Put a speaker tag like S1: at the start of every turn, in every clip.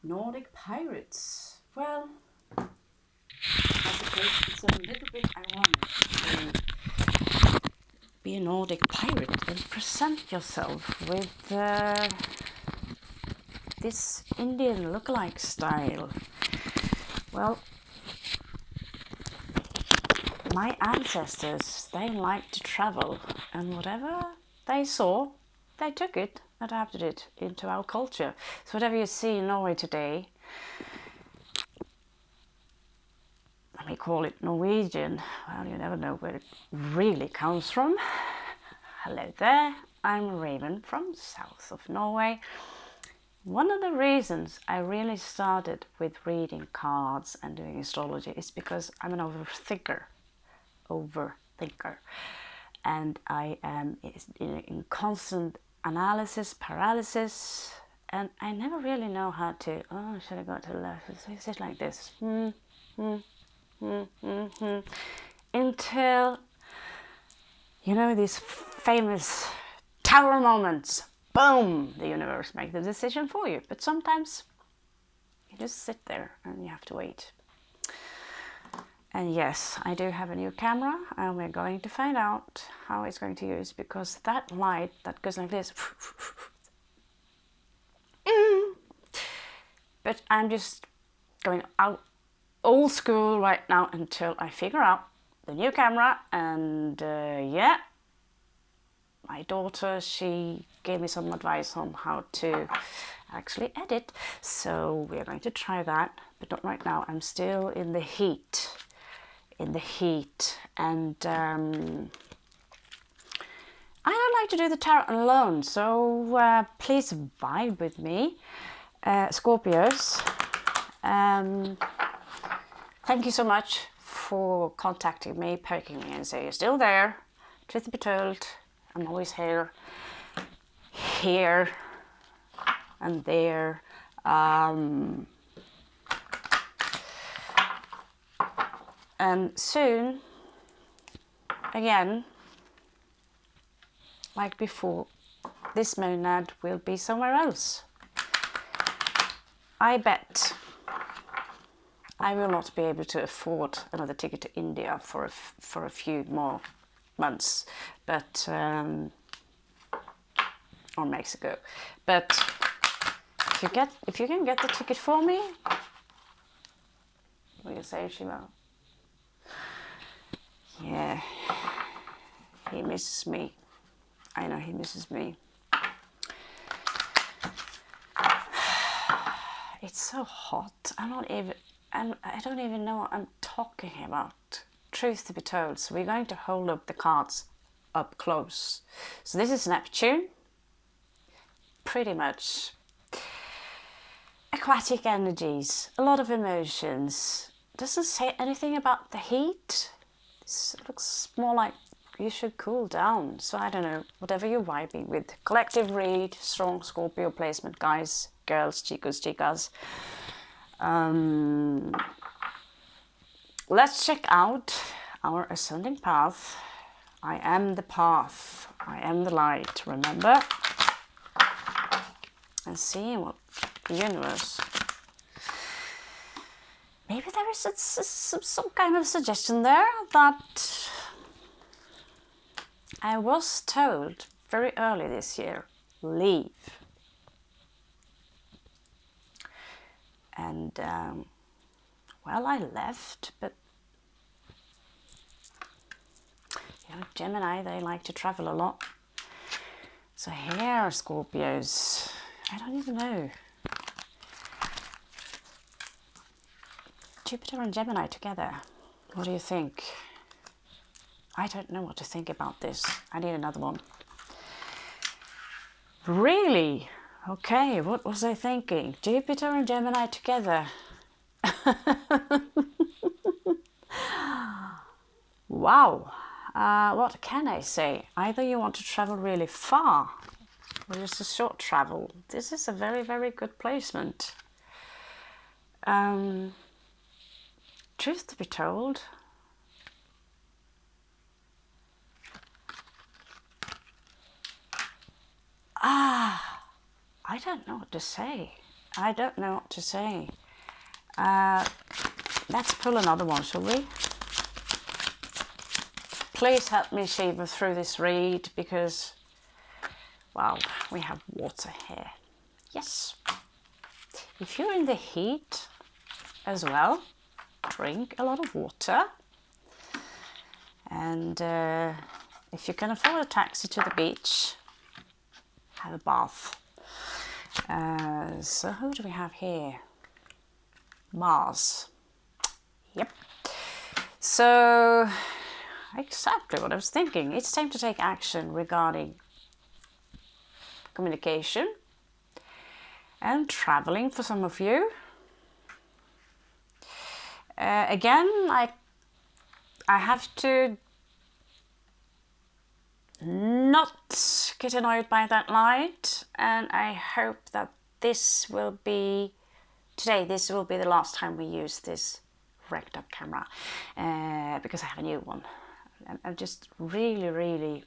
S1: Nordic pirates. Well, I suppose it's a little bit ironic to be a Nordic pirate and present yourself with this Indian look-alike style. Well, my ancestors, they liked to travel, and whatever they saw, they took it, adapted it into our culture. So whatever you see in Norway today, let me call it Norwegian. Well, you never know where it really comes from. Hello there, I'm Raven from south of Norway. One of the reasons I really started with reading cards and doing astrology is because I'm an overthinker, and I am in constant analysis, paralysis, and I never really know how to, oh, should I go to the left? Is it like this? Until, you know, these famous tower moments, boom, the universe makes the decision for you. But sometimes you just sit there and you have to wait. And yes, I do have a new camera, and we're going to find out how it's going to use, because that light that goes like this, but I'm just going out old school right now until I figure out the new camera. And yeah, my daughter, she gave me some advice on how to actually edit, so we're going to try that, but not right now. I'm still in the heat, and I don't like to do the tarot alone, so please vibe with me, Scorpios. Thank you so much for contacting me, poking me and saying you're still there. Truth be told, I'm always here and there. And soon, again, like before, this monad will be somewhere else. I bet I will not be able to afford another ticket to India for a few more months, but or Mexico. But if you can get the ticket for me, what do you say, Shiva? Yeah, he misses me. I know he misses me. It's so hot. I don't even know what I'm talking about. Truth to be told, so we're going to hold up the cards up close. So this is Neptune, pretty much aquatic energies, a lot of emotions. Doesn't say anything about the heat. This looks more like you should cool down. So I don't know, whatever you're vibing with. Collective read, strong Scorpio placement, guys, girls, chicos, chicas. Let's check out our ascending path. I am the path. I am the light, remember? And see what the universe. Maybe there is some kind of suggestion there that I was told very early this year, leave. And well, I left, but you know, Gemini, they like to travel a lot. So here, Scorpios, I don't even know. Jupiter and Gemini together, what do you think? I don't know what to think about this. I need another one. Really? Okay, what was I thinking? Jupiter and Gemini together. Wow. What can I say? Either you want to travel really far or just a short travel. This is a very, very good placement. Truth to be told, I don't know what to say. I don't know what to say. Let's pull another one, shall we? Please help me shiver through this read because, wow, we have water here. Yes. If you're in the heat as well, drink a lot of water. And if you can afford a taxi to the beach, have a bath. So who do we have here? Mars. Yep. So exactly what I was thinking. It's time to take action regarding communication and traveling for some of you. Again, I have to not get annoyed by that light, and I hope that this will be the last time we use this wrecked up camera, because I have a new one. I'm just really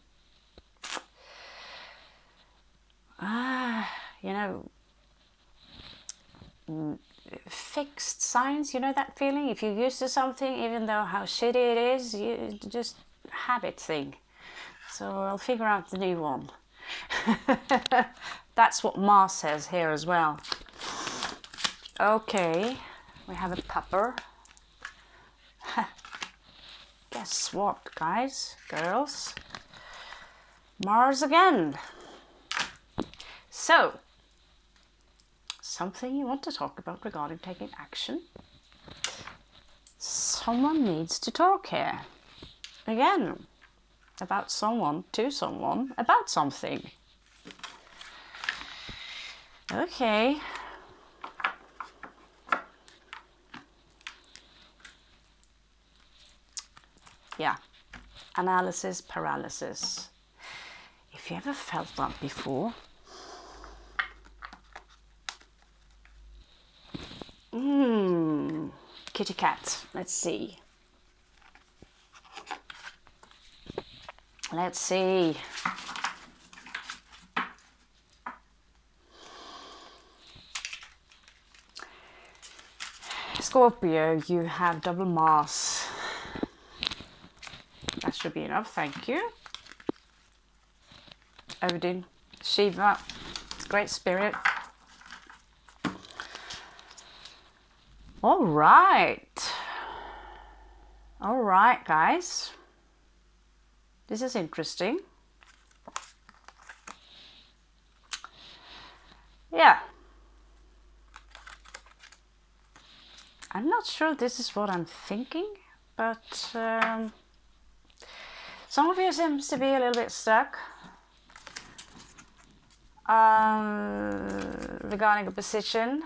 S1: you know, fixed signs, you know that feeling? If you're used to something, even though how shitty it is, you just habit thing. So I'll figure out the new one. That's what Mars says here as well. Okay, we have a pupper. Guess what, guys, girls? Mars again. So, something you want to talk about regarding taking action? Someone needs to talk here. Again, about someone, to someone, about something. Okay. Yeah, analysis paralysis. If you ever felt that before, kitty cat, let's see. Let's see. Scorpio, you have double Mars. That should be enough, thank you. Odin, Shiva, great spirit. All right, guys. This is interesting. Yeah. I'm not sure this is what I'm thinking, but some of you seems to be a little bit stuck regarding a position,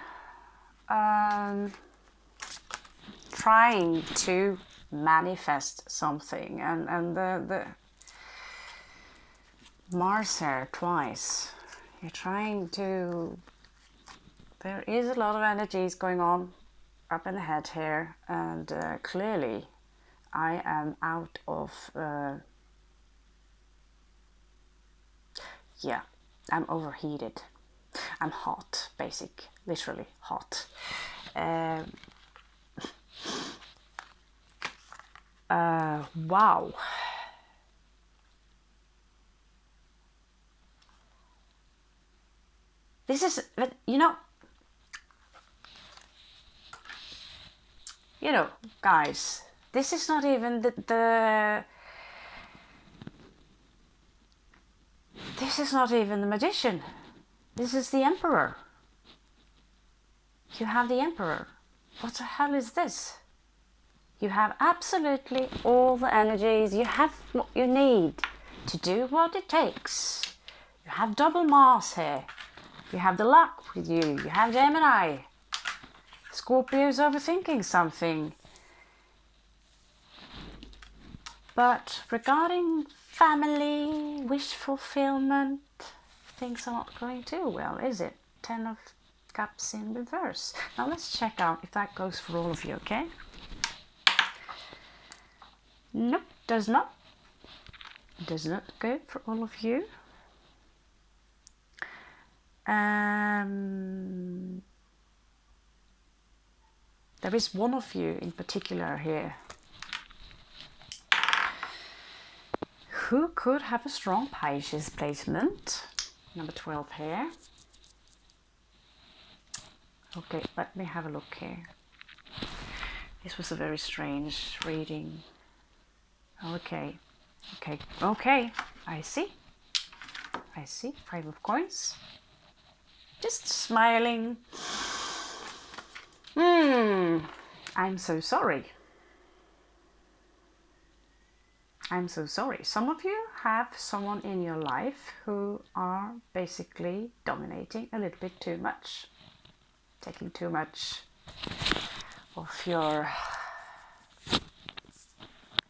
S1: trying to manifest something, and the Mars here twice. You're trying to, there is a lot of energies going on up in the head here, and clearly I am out of yeah, I'm overheated. I'm hot, literally hot. Wow. This is, you know, guys, this is not even this is not even the magician. This is the emperor. You have the emperor. What the hell is this? You have absolutely all the energies. You have what you need to do what it takes. You have double Mars here. You have the luck with you. You have Gemini. Scorpio's overthinking something. But regarding family, wish fulfillment, things are not going too well, is it? 10 of Cups in reverse. Now let's check out if that goes for all of you, okay? Nope, does not. Does not go for all of you. there is one of you in particular here who could have a strong Pisces placement. Number 12 here. Okay, let me have a look here. This was a very strange reading. Okay, I see. 5 of coins. Just smiling. I'm so sorry. Some of you have someone in your life who are basically dominating a little bit too much. Taking too much of your,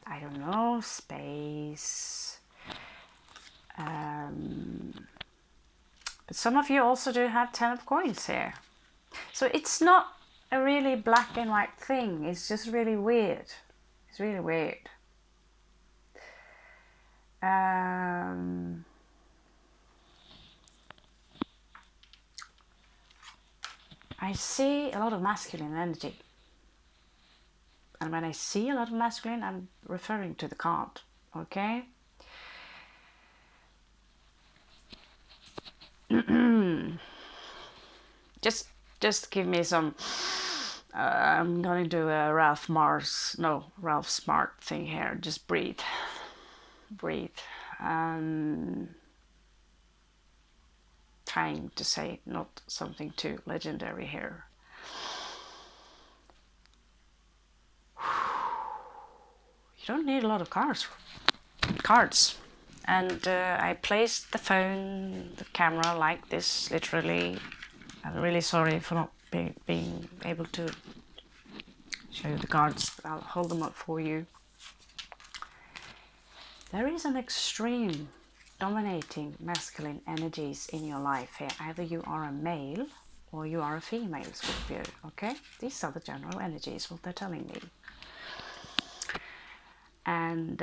S1: I don't know, space. But some of you also do have 10 of coins here. So it's not a really black and white thing. It's just really weird. It's really weird. I see a lot of masculine energy. And when I see a lot of masculine, I'm referring to the card, okay? Just give me some, I'm going to do a Ralph Smart thing here. Just breathe. Trying to say not something too legendary here. You don't need a lot of cards. And I placed the camera like this, literally. I'm really sorry for not being able to show you the cards, but I'll hold them up for you. There is an extreme dominating masculine energies in your life here. Either you are a male or you are a female Scorpio, okay? These are the general energies, what they're telling me. And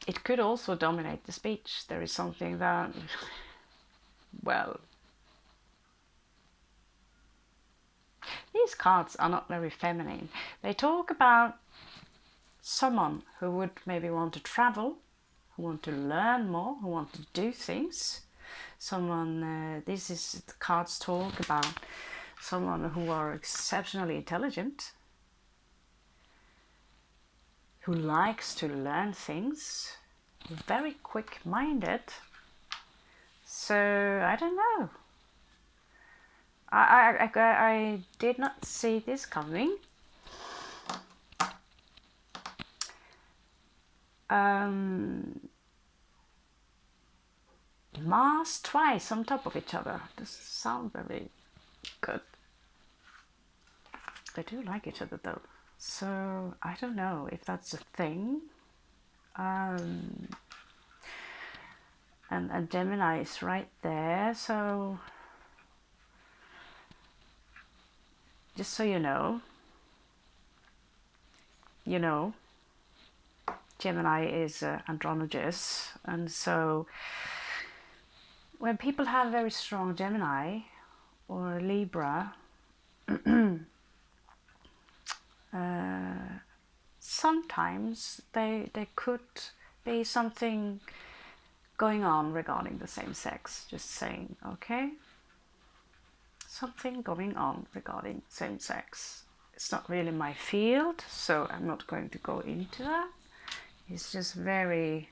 S1: it could also dominate the speech. There is something that, well, these cards are not very feminine. They talk about someone who would maybe want to travel, who want to learn more, who want to do things. Someone, this is, the cards talk about someone who are exceptionally intelligent, who likes to learn things, very quick-minded. So I don't know. I did not see this coming. Mars twice on top of each other. Doesn't sound very good. They do like each other though. So I don't know if that's a thing. And Gemini is right there, so just so you know, Gemini is androgynous, and so when people have very strong Gemini or Libra, sometimes there could be something going on regarding the same sex. Just saying, okay? Something going on regarding same sex. It's not really my field, so I'm not going to go into that. It's just very...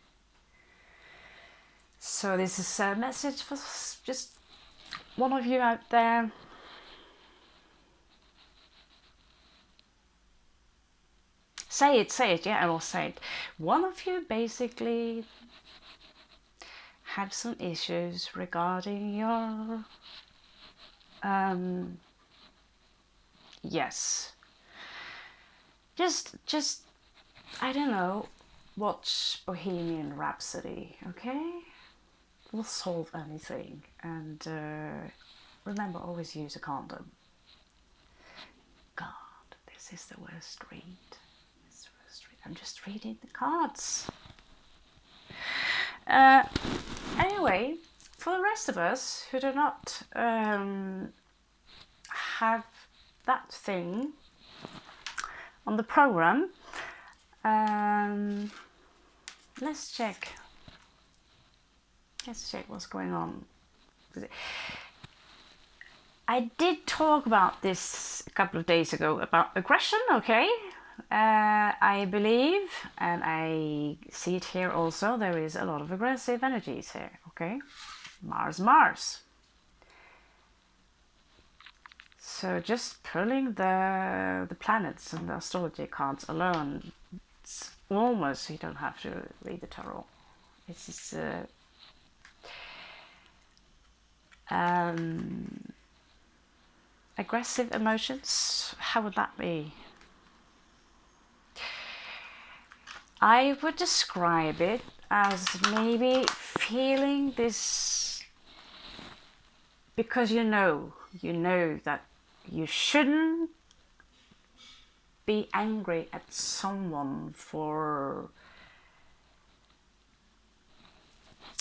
S1: So this is a message for just one of you out there. Say it, yeah, I will say it. One of you basically have some issues regarding your... yes. Just, I don't know, watch Bohemian Rhapsody, okay? Will solve anything. And remember, always use a condom. God, this is the worst read. I'm just reading the cards. Anyway, for the rest of us who do not have that thing on the program, let's check what's going on. I did talk about this a couple of days ago about aggression, okay? I believe, and I see it here also, there is a lot of aggressive energies here, okay? Mars. So just pulling the planets and the astrology cards alone, it's almost, you don't have to read the tarot. It's just, aggressive emotions, how would that be? I would describe it as maybe feeling this, because you know that you shouldn't be angry at someone for,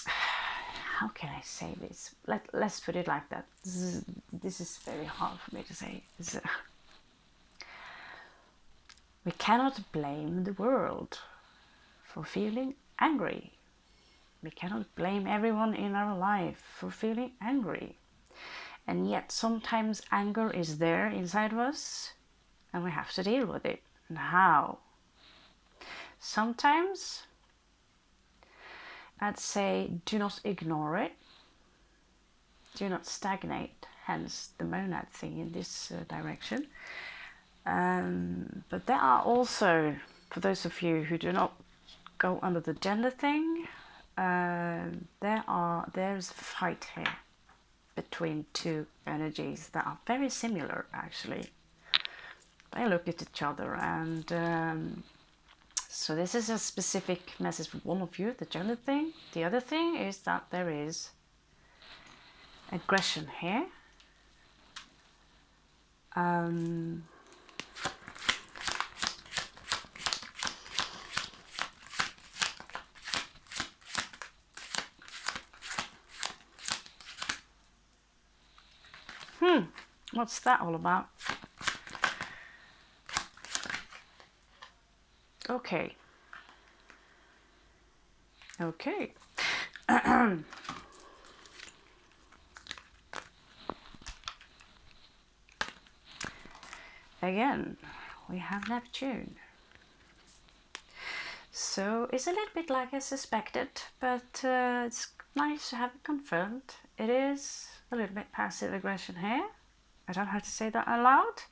S1: how can I say this? Let's put it like that. This is very hard for me to say. We cannot blame the world for feeling angry. We cannot blame everyone in our life for feeling angry. And yet sometimes anger is there inside of us and we have to deal with it. And how? Sometimes I'd say do not ignore it. Do not stagnate, hence the monad thing in this direction. But there are also, for those of you who do not go under the gender thing, there's a fight here between two energies that are very similar actually. They look at each other, and so this is a specific message for one of you, the gender thing. The other thing is that there is aggression here. What's that all about? Okay. Again, we have Neptune. So it's a little bit like I suspected, but it's nice to have it confirmed. It is a little bit passive aggression here. I don't have to say that aloud.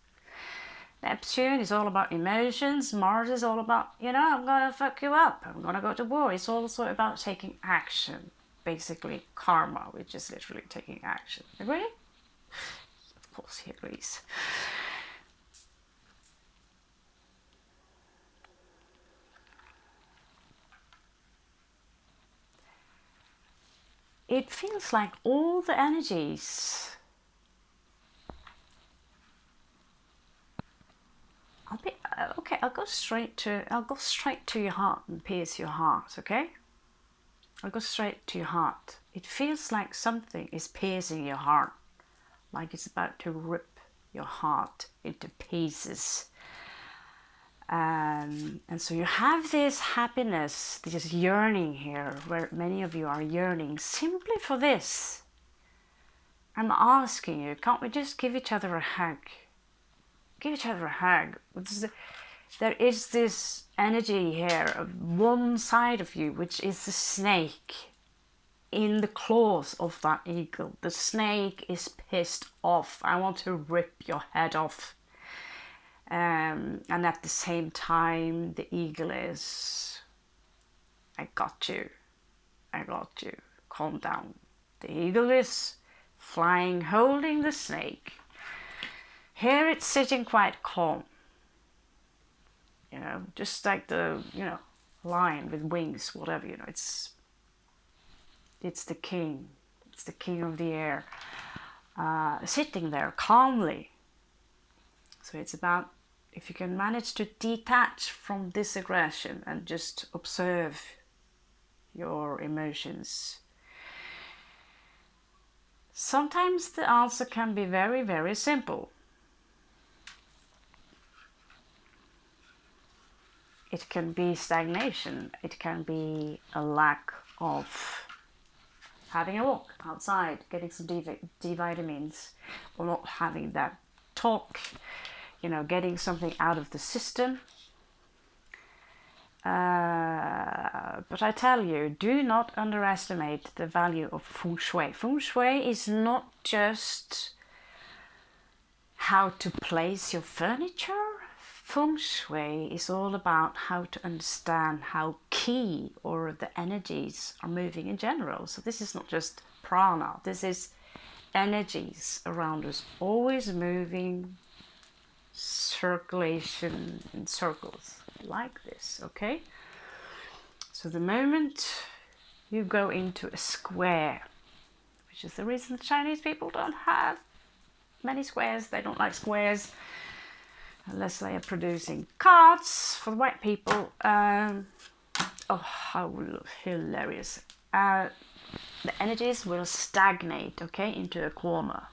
S1: Neptune is all about emotions. Mars is all about, I'm gonna fuck you up. I'm gonna go to war. It's also about taking action. Basically, karma, which is literally taking action. Agree? Of course he agrees. It feels like all the energies. I'll go straight to your heart and pierce your heart, okay? I'll go straight to your heart. It feels like something is piercing your heart, like it's about to rip your heart into pieces. And so you have this happiness, this yearning here, where many of you are yearning simply for this. I'm asking you, can't we just give each other a hug? Give each other a hug. There is this energy here of one side of you, which is the snake in the claws of that eagle. The snake is pissed off. I want to rip your head off. And at the same time, the eagle is, I got you. Calm down. The eagle is flying, holding the snake. Here it's sitting quite calm. Just like the, lion with wings, whatever, it's the king. It's the king of the air, sitting there calmly. So it's about, if you can manage to detach from this aggression and just observe your emotions, Sometimes the answer can be very, very simple. It can be stagnation. It can be a lack of having a walk outside, getting some D vitamins, or not having that talk, you know, getting something out of the system. But I tell you, do not underestimate the value of feng shui. Feng shui is not just how to place your furniture. Feng shui is all about how to understand how qi or the energies are moving in general. So this is not just prana, this is energies around us always moving, circulation in circles like this, okay? So the moment you go into a square, which is the reason the Chinese people don't have many squares, they don't like squares unless they are producing cards for the white people. Oh, how hilarious. The energies will stagnate, okay, into a corner.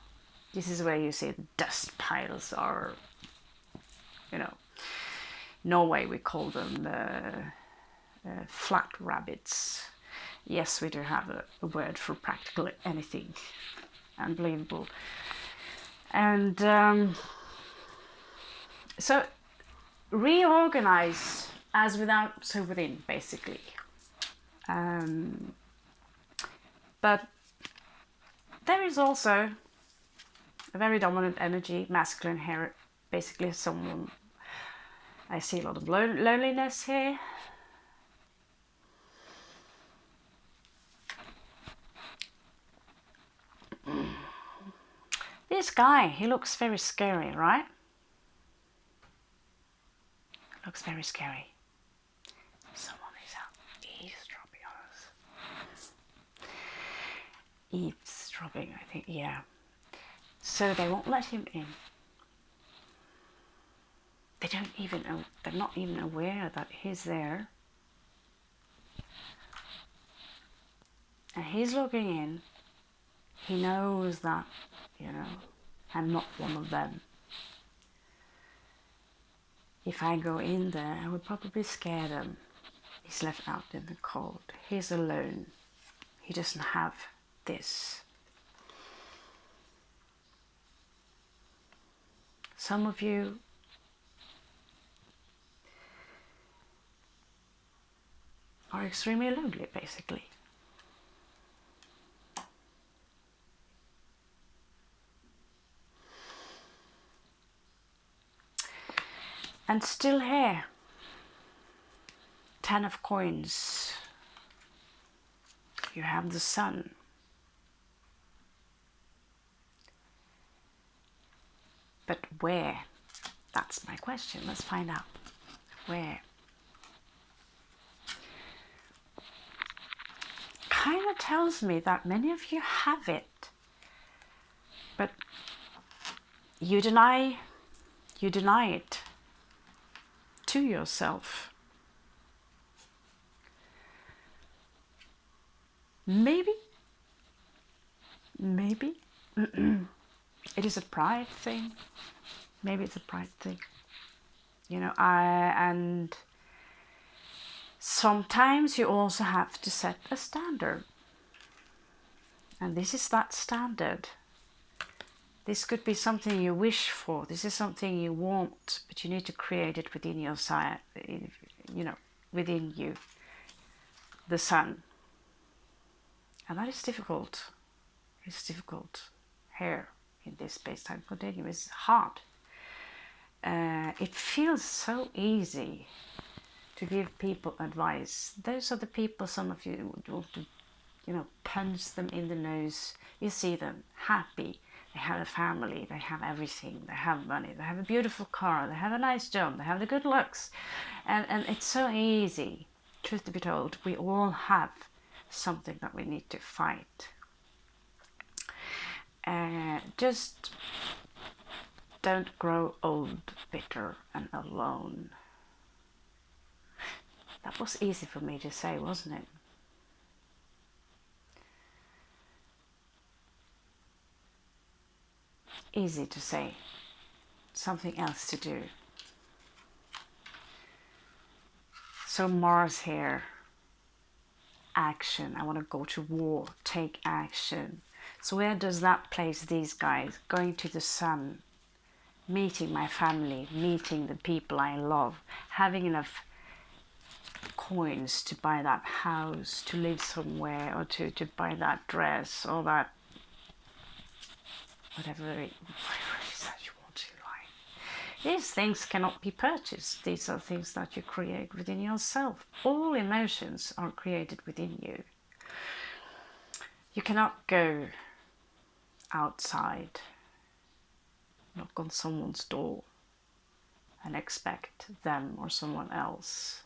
S1: This is where you see the dust piles are, you know, Norway we call them flat rabbits. Yes, we do have a word for practically anything. Unbelievable. And so reorganize as without, so within, basically. But there is also a very dominant energy, masculine here, basically someone, I see a lot of loneliness here. This guy, he looks very scary, right? Looks very scary. Someone is out eavesdropping on us. Eavesdropping, I think, yeah. So they won't let him in. They don't even know, they're not even aware that he's there. And he's looking in. He knows that, you know, I'm not one of them. If I go in there, I would probably scare them. He's left out in the cold. He's alone. He doesn't have this. Some of you are extremely lonely, basically. And still here, 10 of coins. You have the sun. But where? That's my question. Let's find out. Where? Kind of tells me that many of you have it, but you deny it to yourself. Maybe it is a pride thing. Maybe it's a pride thing. You know, and sometimes you also have to set a standard. And this is that standard. This could be something you wish for. This is something you want, but you need to create it within your side, you know, within you, the sun. And that is difficult. It's difficult here in this space-time continuum. It's hard. It feels so easy to give people advice. Those are the people, some of you would want to, you know, punch them in the nose. You see them happy. They have a family. They have everything. They have money. They have a beautiful car. They have a nice job. They have the good looks. And it's so easy. Truth to be told, we all have something that we need to fight. Just don't grow old, bitter and alone. That was easy for me to say, wasn't it? easy to say. Something else to do. So Mars here. Action. I want to go to war. Take action. So where does that place these guys? Going to the sun. Meeting my family. Meeting the people I love. Having enough coins to buy that house, to live somewhere, or to buy that dress, or that whatever it is that you want in life. These things cannot be purchased. These are things that you create within yourself. All emotions are created within you. You cannot go outside, knock on someone's door and expect them or someone else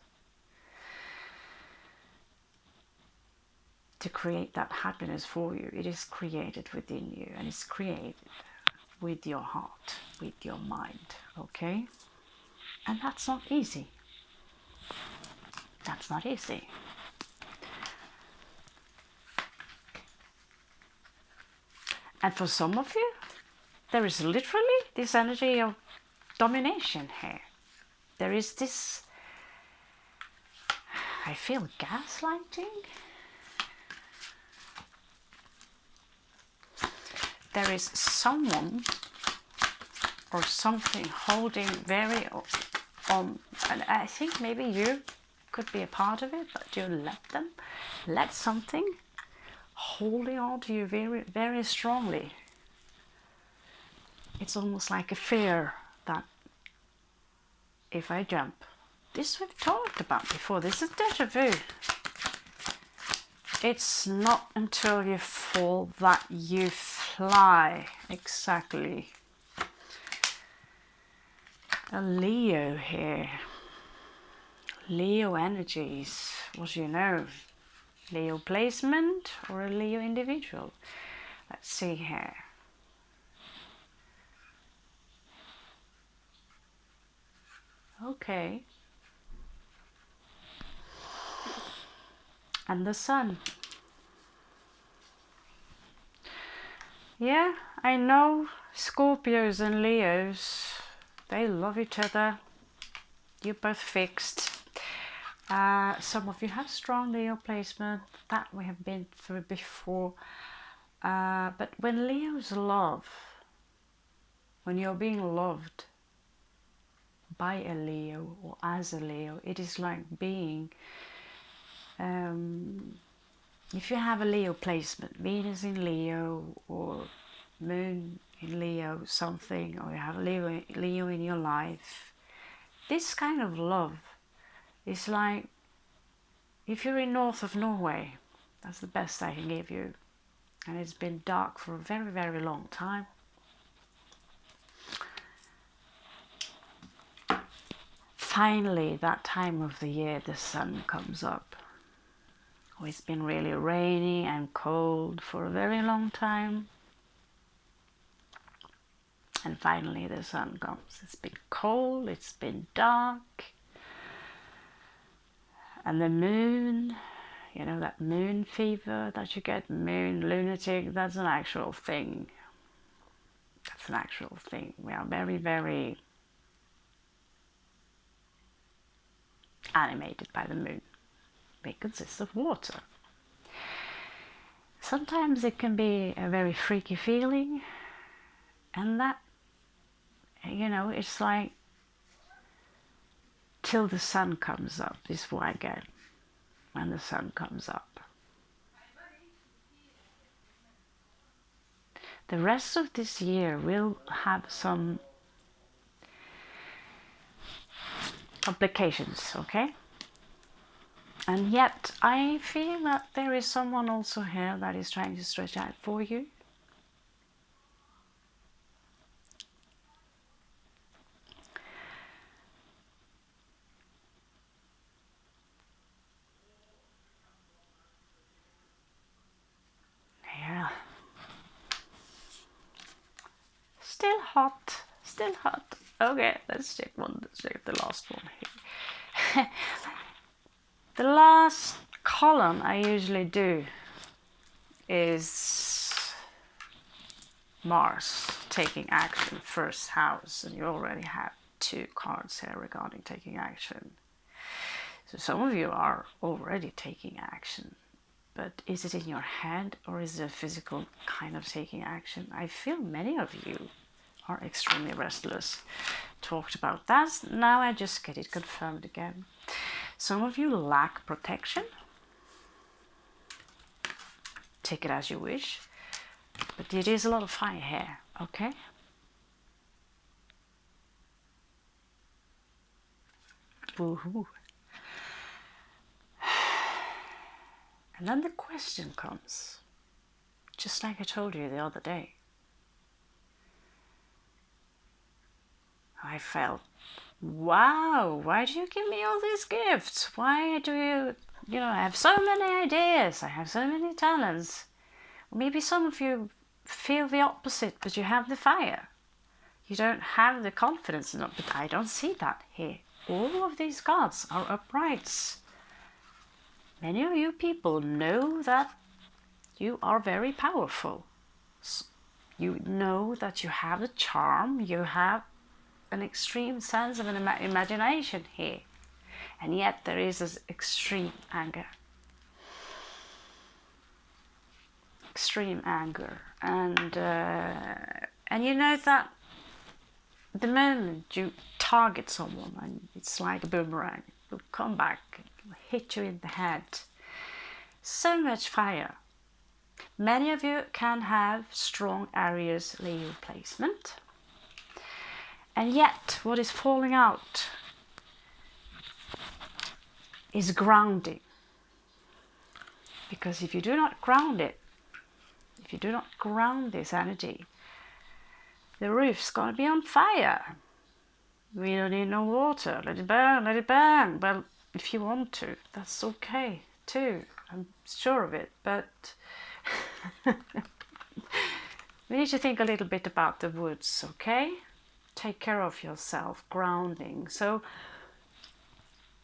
S1: to create that happiness for you. It is created within you, and it's created with your heart, with your mind, okay? And that's not easy. That's not easy. And for some of you, there is literally this energy of domination here. There is this, I feel gaslighting. There is someone or something holding very on, and I think maybe you could be a part of it, but you let something holding on to you very, very strongly. It's almost like a fear that if I jump, this we've talked about before, this is déjà vu. It's not until you fall that you fly. Exactly. A Leo here. Leo energies. What do you know? Leo placement or a Leo individual? Let's see here. Okay. And the sun. Yeah, I know Scorpios and Leos, they love each other. You're both fixed. Some of you have strong Leo placement, that we have been through before. But when Leos love, when you're being loved by a Leo or as a Leo, it is like being, if you have a Leo placement, Venus in Leo or Moon in Leo something, or you have a Leo in your life, this kind of love is like, if you're in north of Norway, that's the best I can give you, and it's been dark for a very, very long time. Finally, that time of the year, the sun comes up. Oh, it's been really rainy and cold for a very long time. And finally the sun comes. It's been cold, it's been dark. And the moon, you know, that moon fever that you get, moon lunatic, that's an actual thing. That's an actual thing. We are very, very animated by the moon. It consists of water. Sometimes it can be a very freaky feeling, and that, you know, it's like till the sun comes up is what I get when the sun comes up. The rest of this year will have some complications, okay? And yet I feel that there is someone also here that is trying to stretch out for you. Yeah. Still hot, still hot. Okay, let's check the last one here. The last column I usually do is Mars. taking action, first house, and you already have 2 cards here regarding taking action. So some of you are already taking action, but is it in your head or is it a physical kind of taking action? I feel many of you are extremely restless. Talked about that, now I just get it confirmed again. Some of you lack protection. Take it as you wish, but it is a lot of fire here, okay? Woohoo. And then the question comes, just like I told you the other day. I felt, wow, why do you give me all these gifts? Why do you know, I have so many ideas, I have so many talents. Maybe some of you feel the opposite, but you have the fire. You don't have the confidence, but I don't see that here. All of these cards are uprights. Many of you people know that you are very powerful. You know that you have a charm, you have an extreme sense of an imagination here. And yet there is this extreme anger. Extreme anger. And you know that the moment you target someone, and it's like a boomerang, it will come back, it will hit you in the head. So much fire. Many of you can have strong Aries Leo placement. And yet, what is falling out is grounding. Because if you do not ground it, if you do not ground this energy, the roof's going to be on fire. We don't need no water. Let it burn, let it burn. Well, if you want to, that's okay too. I'm sure of it. But we need to think a little bit about the woods, okay? Take care of yourself, grounding. So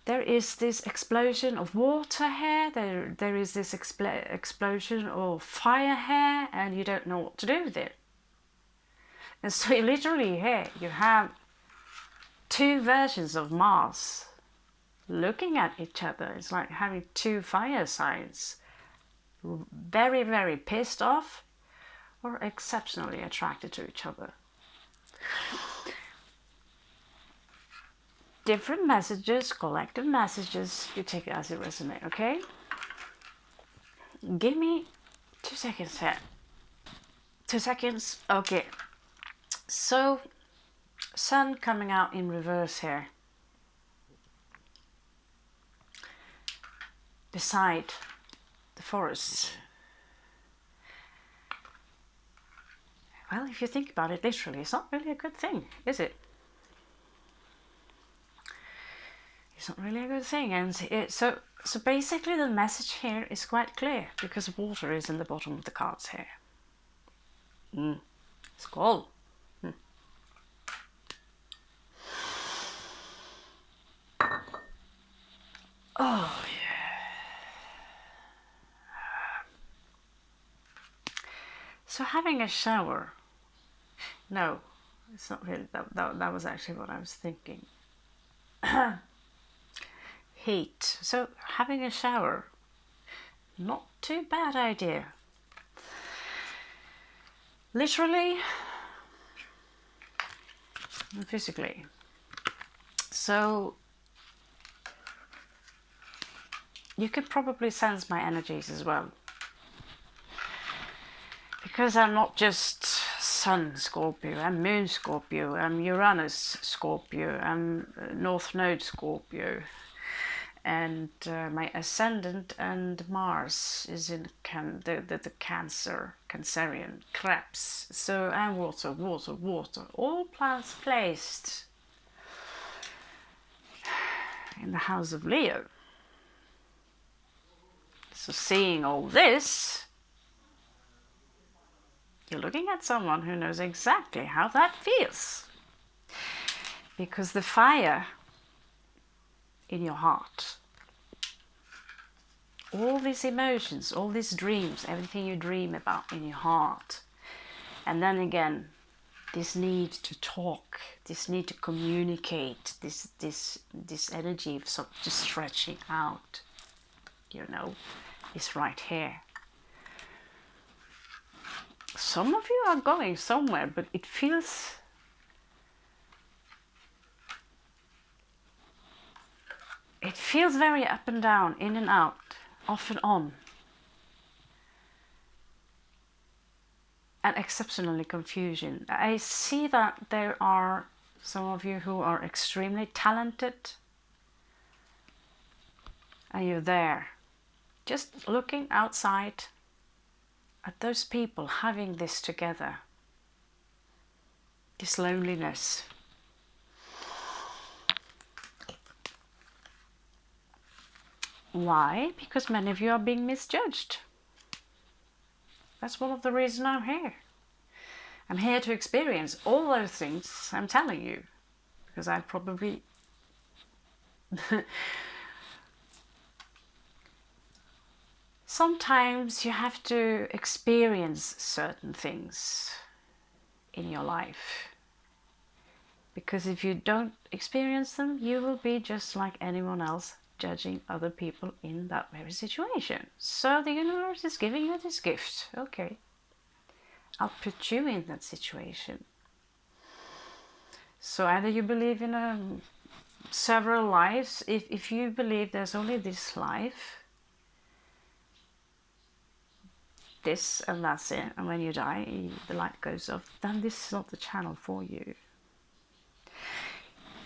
S1: there is this explosion of water here, there is this explosion of fire here, and you don't know what to do with it. And so literally here you have 2 versions of Mars looking at each other. It's like having 2 fire signs, very, very pissed off or exceptionally attracted to each other. Different messages, collective messages, you take it as it resonates, okay? Give me 2 seconds here. 2 seconds, okay. So, sun coming out in reverse here. Beside the forest. Well, if you think about it literally, it's not really a good thing, is it? It's not really a good thing. And so basically the message here is quite clear, because water is in the bottom of the cards here. Skål. Oh yeah. So having a shower. No, it's not really. That was actually what I was thinking. Heat. So having a shower, not too bad idea. Literally and physically. So you could probably sense my energies as well. Because I'm not just Sun Scorpio, I'm Moon Scorpio, I'm Uranus Scorpio, I'm North Node Scorpio. And my ascendant and Mars is in the Cancerian, Krebs. So I'm water, water, water. All planets placed in the house of Leo. So seeing all this, you're looking at someone who knows exactly how that feels. Because the fire in your heart, all these emotions, all these dreams, everything you dream about in your heart, and then again this need to talk, this need to communicate, this energy of just stretching out, you know, is right here. Some of you are going somewhere, but it feels very up and down, in and out, off and on. And exceptionally confusing. I see that there are some of you who are extremely talented, and you're there, just looking outside at those people having this together, this loneliness. Why? Because many of you are being misjudged. That's one of the reasons I'm here. I'm here to experience all those things I'm telling you, because I probably sometimes you have to experience certain things in your life, because if you don't experience them, you will be just like anyone else, judging other people in that very situation. So the universe is giving you this gift. Okay, I'll put you in that situation. So either you believe in several lives. If you believe there's only this life, this and that's it, and when you die the light goes off, then this is not the channel for you.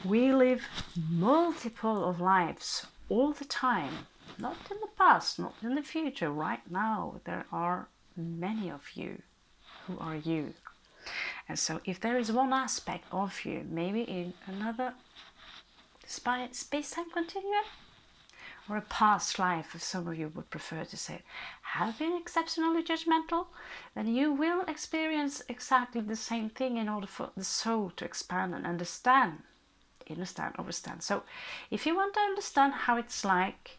S1: We live multiple of lives all the time, not in the past, not in the future. Right now there are many of you who are you. And so if there is one aspect of you, maybe in another space-time continuum, or a past life, if some of you would prefer to say, have been exceptionally judgmental, then you will experience exactly the same thing in order for the soul to expand and understand. Understand. So if you want to understand how it's like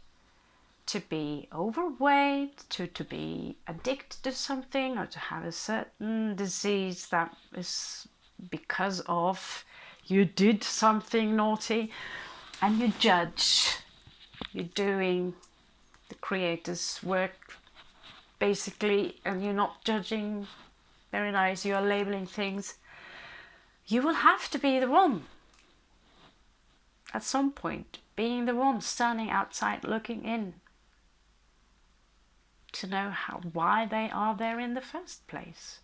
S1: to be overweight, to be addicted to something, or to have a certain disease that is because of you did something naughty and you judge, you're doing the creator's work basically, and you're not judging, very nice, you are labeling things, you will have to be the one at some point, being the one standing outside looking in, to know why they are there in the first place,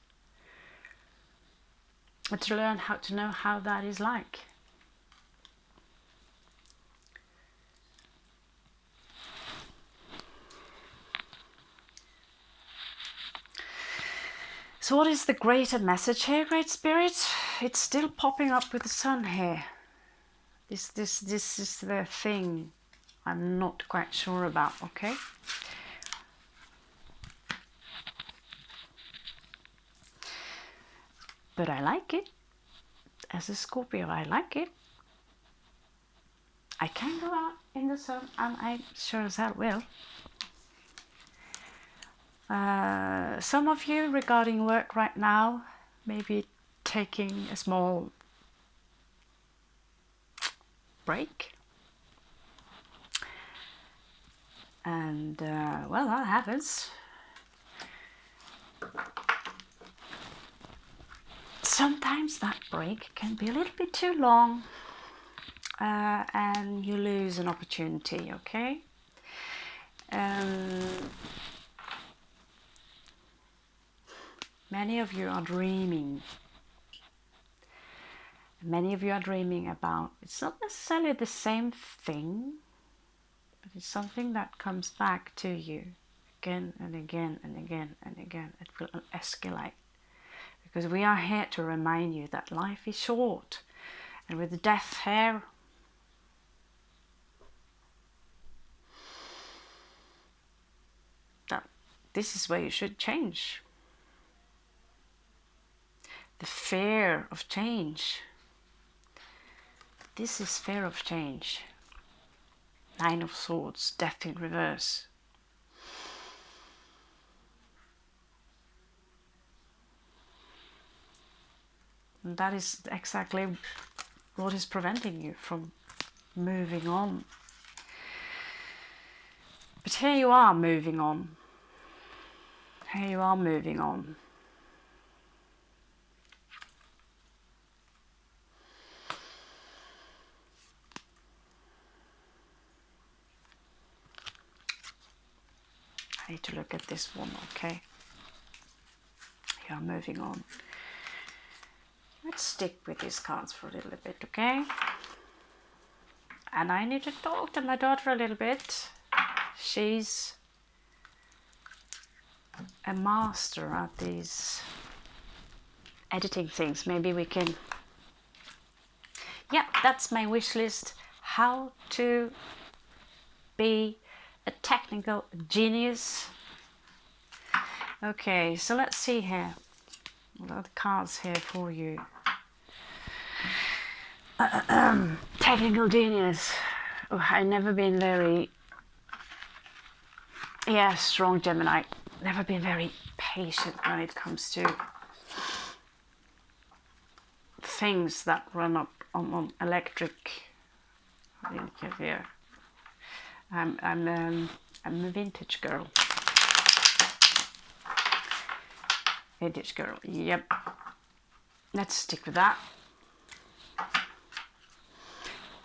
S1: and to learn how to know how that is like. So what is the greater message here, Great Spirit? It's still popping up with the sun here. This is the thing I'm not quite sure about, okay? But I like it. As a Scorpio, I like it. I can go out in the sun, and I sure as hell will. Some of you regarding work right now, maybe taking a small break. And well, that happens. Sometimes that break can be a little bit too long, and you lose an opportunity, okay? Many of you are dreaming. Many of you are dreaming about, it's not necessarily the same thing, but it's something that comes back to you again and again and again and again. It will escalate, because we are here to remind you that life is short, and with the death here, that this is where you should change. The fear of change. This is fear of change. Nine of Swords, death in reverse. And that is exactly what is preventing you from moving on. But here you are moving on. Here you are moving on. I need to look at this one, okay? You are moving on. Let's stick with these cards for a little bit, okay? And I need to talk to my daughter a little bit. She's a master at these editing things. Maybe we can... Yeah, that's my wish list. How to be a technical genius. Okay, so let's see here. What are the cards here for you? Technical genius. Oh, I've never been very... Yeah, strong Gemini. Never been very patient when it comes to things that run up on electric. Yeah. I'm a vintage girl. Vintage girl, yep. Let's stick with that.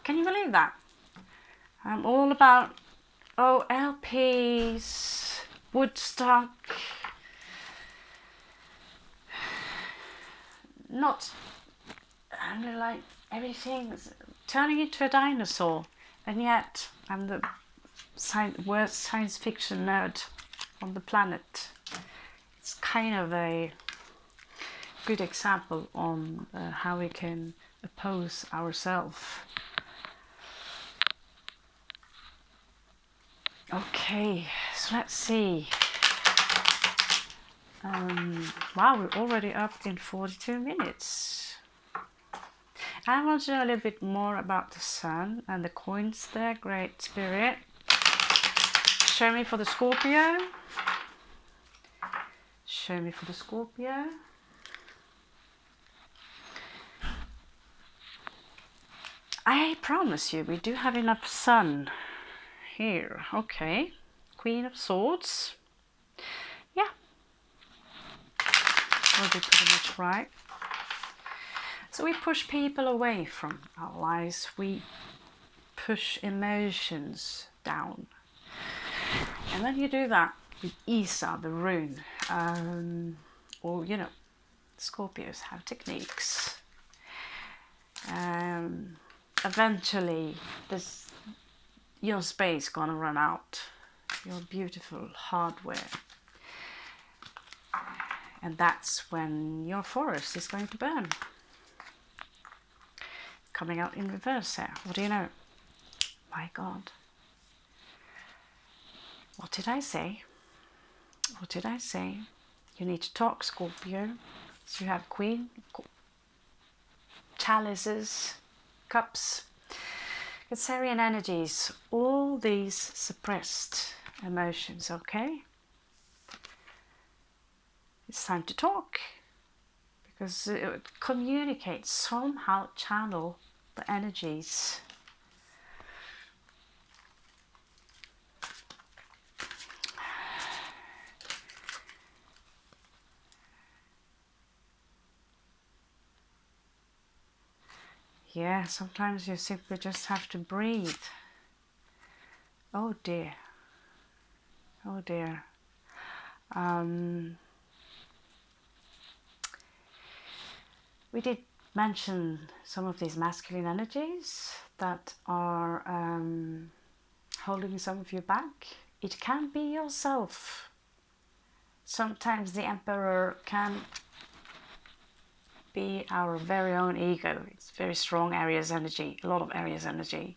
S1: Can you believe that? I'm all about, oh, LPs, Woodstock. Not only like everything's turning into a dinosaur, and yet I'm the worst science fiction nerd on the planet. It's kind of a good example on how we can oppose ourselves. Okay, so let's see. Wow, we're already up in 42 minutes. I want to know a little bit more about the sun and the coins there. Great Spirit. Show me for the Scorpio. Show me for the Scorpio. I promise you, we do have enough sun here. Okay. Queen of Swords. Yeah. We'll be pretty much right. So we push people away from our lives. We push emotions down. And when you do that with Isa, the rune, or, you know, Scorpios have techniques. Eventually, your space gonna run out. Your beautiful hardware. And that's when your forest is going to burn. Coming out in reverse here. What do you know? My God. What did I say? What did I say? You need to talk, Scorpio. So you have Queen, chalices, cups, Cancerian energies, all these suppressed emotions, okay? It's time to talk, because it communicates, somehow channel the energies. Yeah, sometimes you simply just have to breathe. Oh dear. Oh dear. We did mention some of these masculine energies that are holding some of you back. It can be yourself. Sometimes the Emperor can be our very own ego. It's very strong Aries energy, a lot of Aries energy.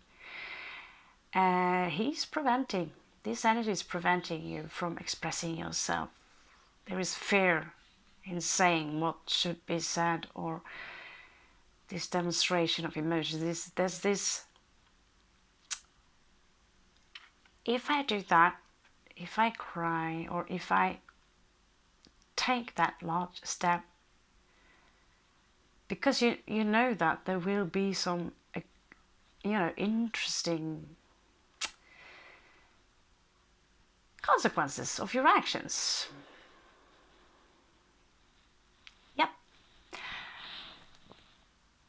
S1: He's preventing, this energy is preventing you from expressing yourself. There is fear in saying what should be said, or this demonstration of emotions. There's this, if I do that, if I cry, or if I take that large step, because you know that there will be some, you know, interesting consequences of your actions. Yep.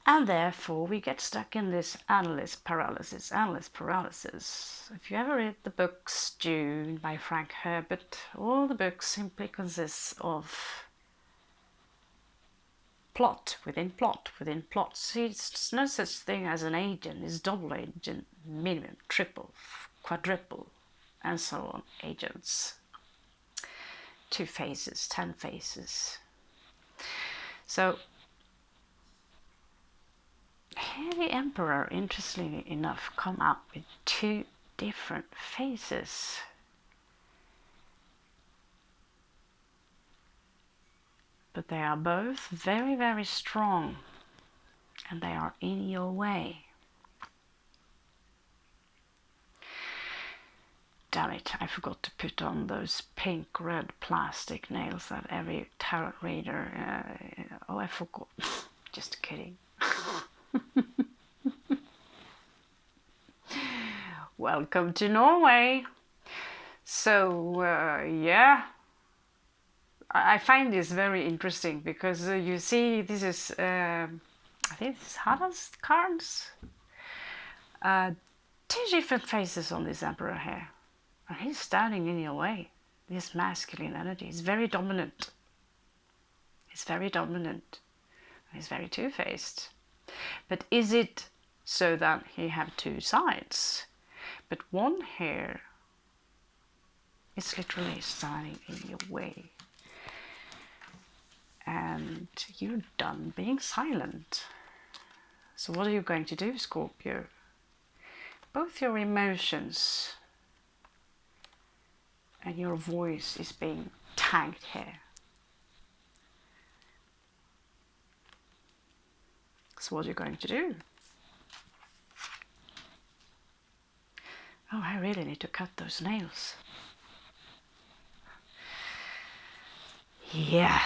S1: And therefore we get stuck in this analyst paralysis. If you ever read the books Dune by Frank Herbert, all the books simply consist of plot within plot within plot. See, it's no such thing as an agent. It's double agent, minimum, triple, quadruple, and so on agents. 2 phases, 10 phases. So here the Emperor, interestingly enough, come up with 2 different phases. But they are both very, very strong, and they are in your way. Damn it, I forgot to put on those pink red plastic nails that every tarot reader... oh, I forgot. Just kidding. Welcome to Norway. So, yeah. I find this very interesting because you see, this is, I think this is Hada's cards. 2 different faces on this Emperor here. And he's standing in your way. This masculine energy is very dominant. He's very dominant. He's very two-faced. But is it so that he have 2 sides? But one here is literally standing in your way. And you're done being silent. So what are you going to do, Scorpio? Both your emotions and your voice is being tagged here. So what are you going to do? Oh, I really need to cut those nails. Yeah.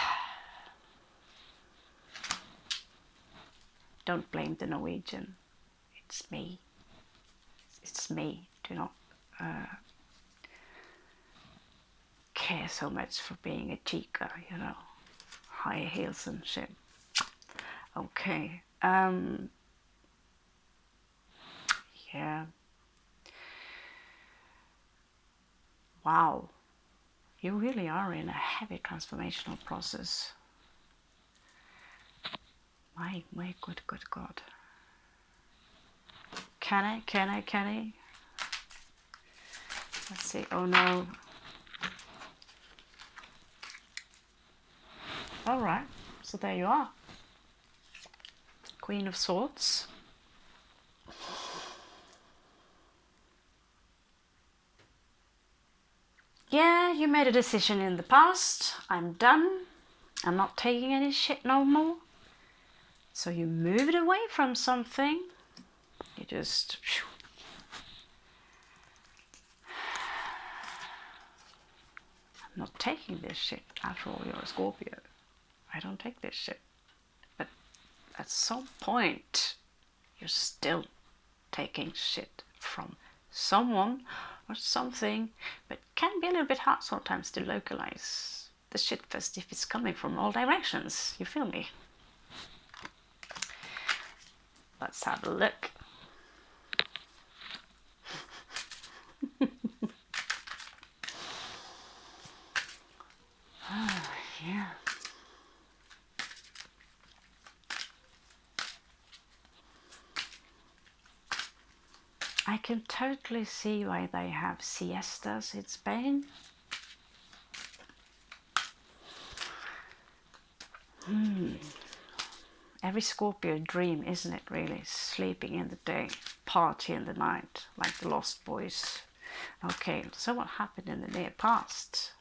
S1: Don't blame the Norwegian. It's me. It's me. Do not care so much for being a chica, you know. High heels and shit. Okay. Yeah. Wow. You really are in a heavy transformational process. My good God. Can I? Let's see. Oh no. All right. So there you are. Queen of Swords. Yeah, you made a decision in the past. I'm done. I'm not taking any shit no more. So you moved away from something. You just... I'm not taking this shit. After all, you're a Scorpio. I don't take this shit. But at some point, you're still taking shit from someone or something, but can be a little bit hard sometimes to localize the shit fest if it's coming from all directions. You feel me? Let's have a look. Yeah. I can totally see why they have siestas in Spain. Every Scorpio dream, isn't it really? Sleeping in the day, party in the night, like the Lost Boys. Okay, so what happened in the near past?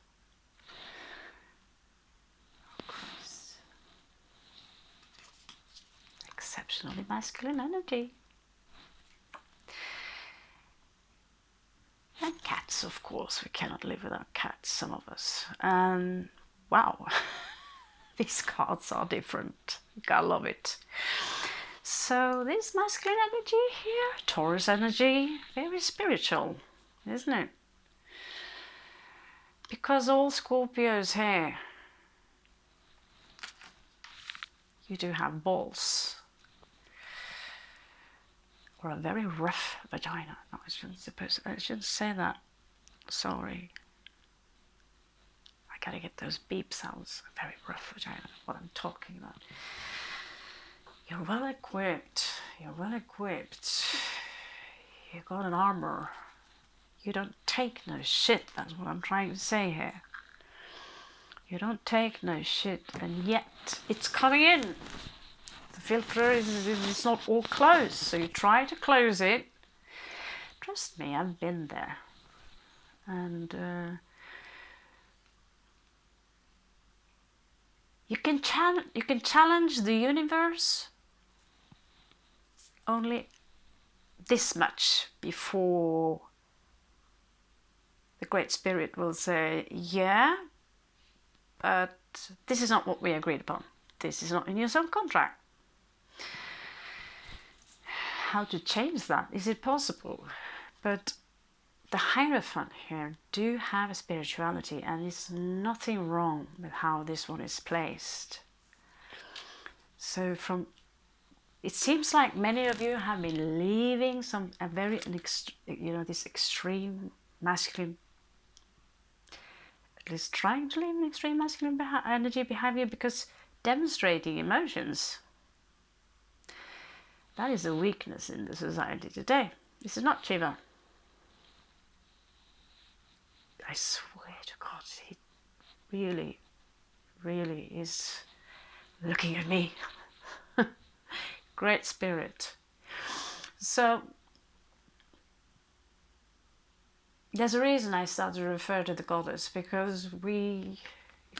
S1: Exceptionally masculine energy. And cats, of course. We cannot live without cats, some of us. Wow. These cards are different. Gotta love it. So this masculine energy here, Taurus energy, very spiritual, isn't it? Because all Scorpios here, you do have balls. Or a very rough vagina. No, I shouldn't say that. Sorry. I gotta get those beep sounds. A very rough vagina, what I'm talking about. You're well equipped. You're well equipped. You got an armor. You don't take no shit. That's what I'm trying to say here. You don't take no shit, and yet it's coming in. The filter is not all closed, so you try to close it. Trust me, I've been there. And you can challenge the universe only this much before the Great Spirit will say, yeah, but this is not what we agreed upon. This is not in your soul contract. How to change that? Is it possible? But the Hierophant here do have a spirituality, and there's nothing wrong with how this one is placed. So it seems like many of you have been leaving this extreme masculine, at least trying to leave an extreme masculine energy behind you, because demonstrating emotions, that is a weakness in the society today. This is not Shiva. I swear to God, he really, really is looking at me. Great Spirit. So there's a reason I started to refer to the goddess, because if we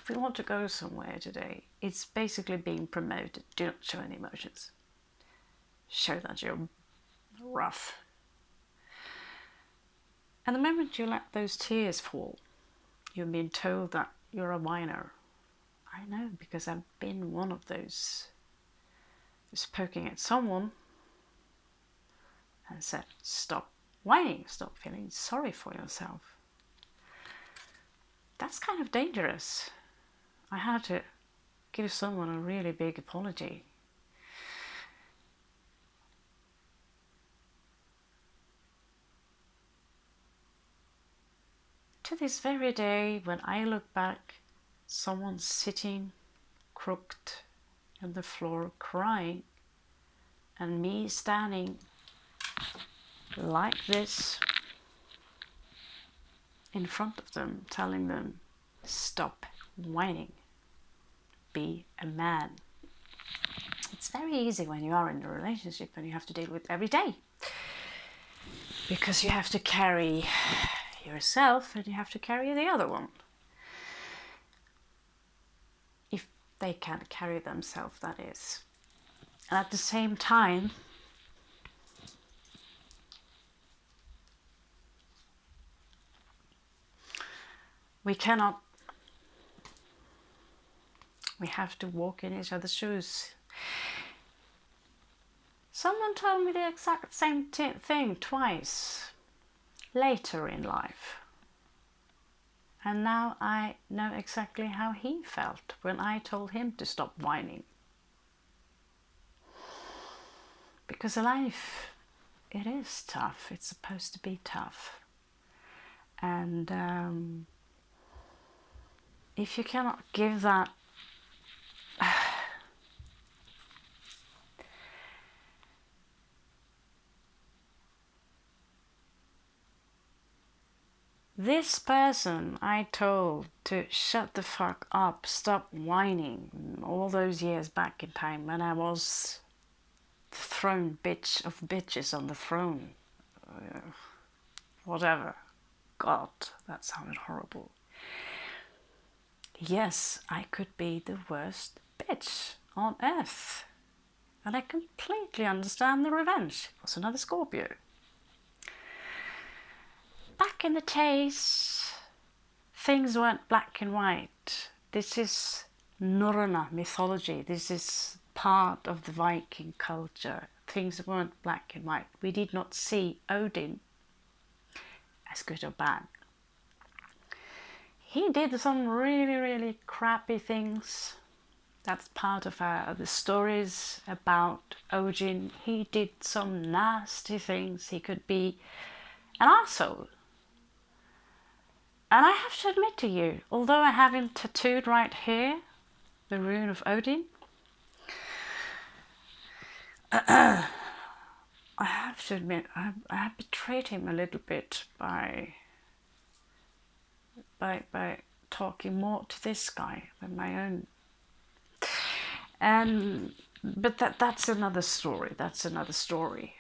S1: want to go somewhere today, it's basically being promoted. Do not show any emotions. Show that you're rough. And the moment you let those tears fall, you've been told that you're a whiner. I know, because I've been one of those. Just poking at someone and said, stop whining, stop feeling sorry for yourself. That's kind of dangerous. I had to give someone a really big apology. To this very day, when I look back, someone sitting crooked on the floor crying, and me standing like this in front of them, telling them, stop whining, be a man. It's very easy when you are in a relationship and you have to deal with every day, because you have to carry yourself and you have to carry the other one. If they can't carry themselves, that is. And at the same time, we have to walk in each other's shoes. Someone told me the exact same thing twice later in life. And now I know exactly how he felt when I told him to stop whining. Because life, it is tough. It's supposed to be tough. And if you cannot give that this person I told to shut the fuck up, stop whining, all those years back in time when I was the throne bitch of bitches on the throne. Whatever. God, that sounded horrible. Yes, I could be the worst bitch on earth. And I completely understand the revenge. It was another Scorpio. Back in the days, things weren't black and white. This is Norröna mythology. This is part of the Viking culture. Things weren't black and white. We did not see Odin as good or bad. He did some really, really crappy things. That's part of the stories about Odin. He did some nasty things. He could be an arsehole. And I have to admit to you, although I have him tattooed right here, the rune of Odin, I have to admit I have betrayed him a little bit by talking more to this guy than my own. But that's another story. That's another story.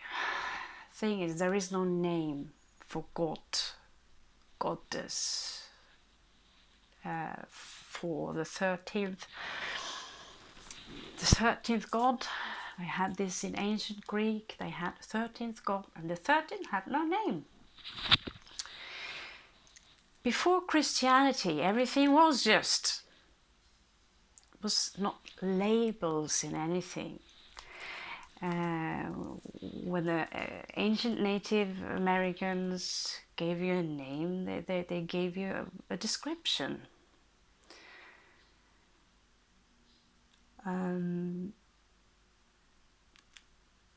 S1: Thing is, there is no name for God, goddess, for the 13th god. They had this in ancient Greek. They had the 13th god, and the 13th had no name. Before Christianity, everything was not labels in anything. When the ancient Native Americans gave you a name, they gave you a description.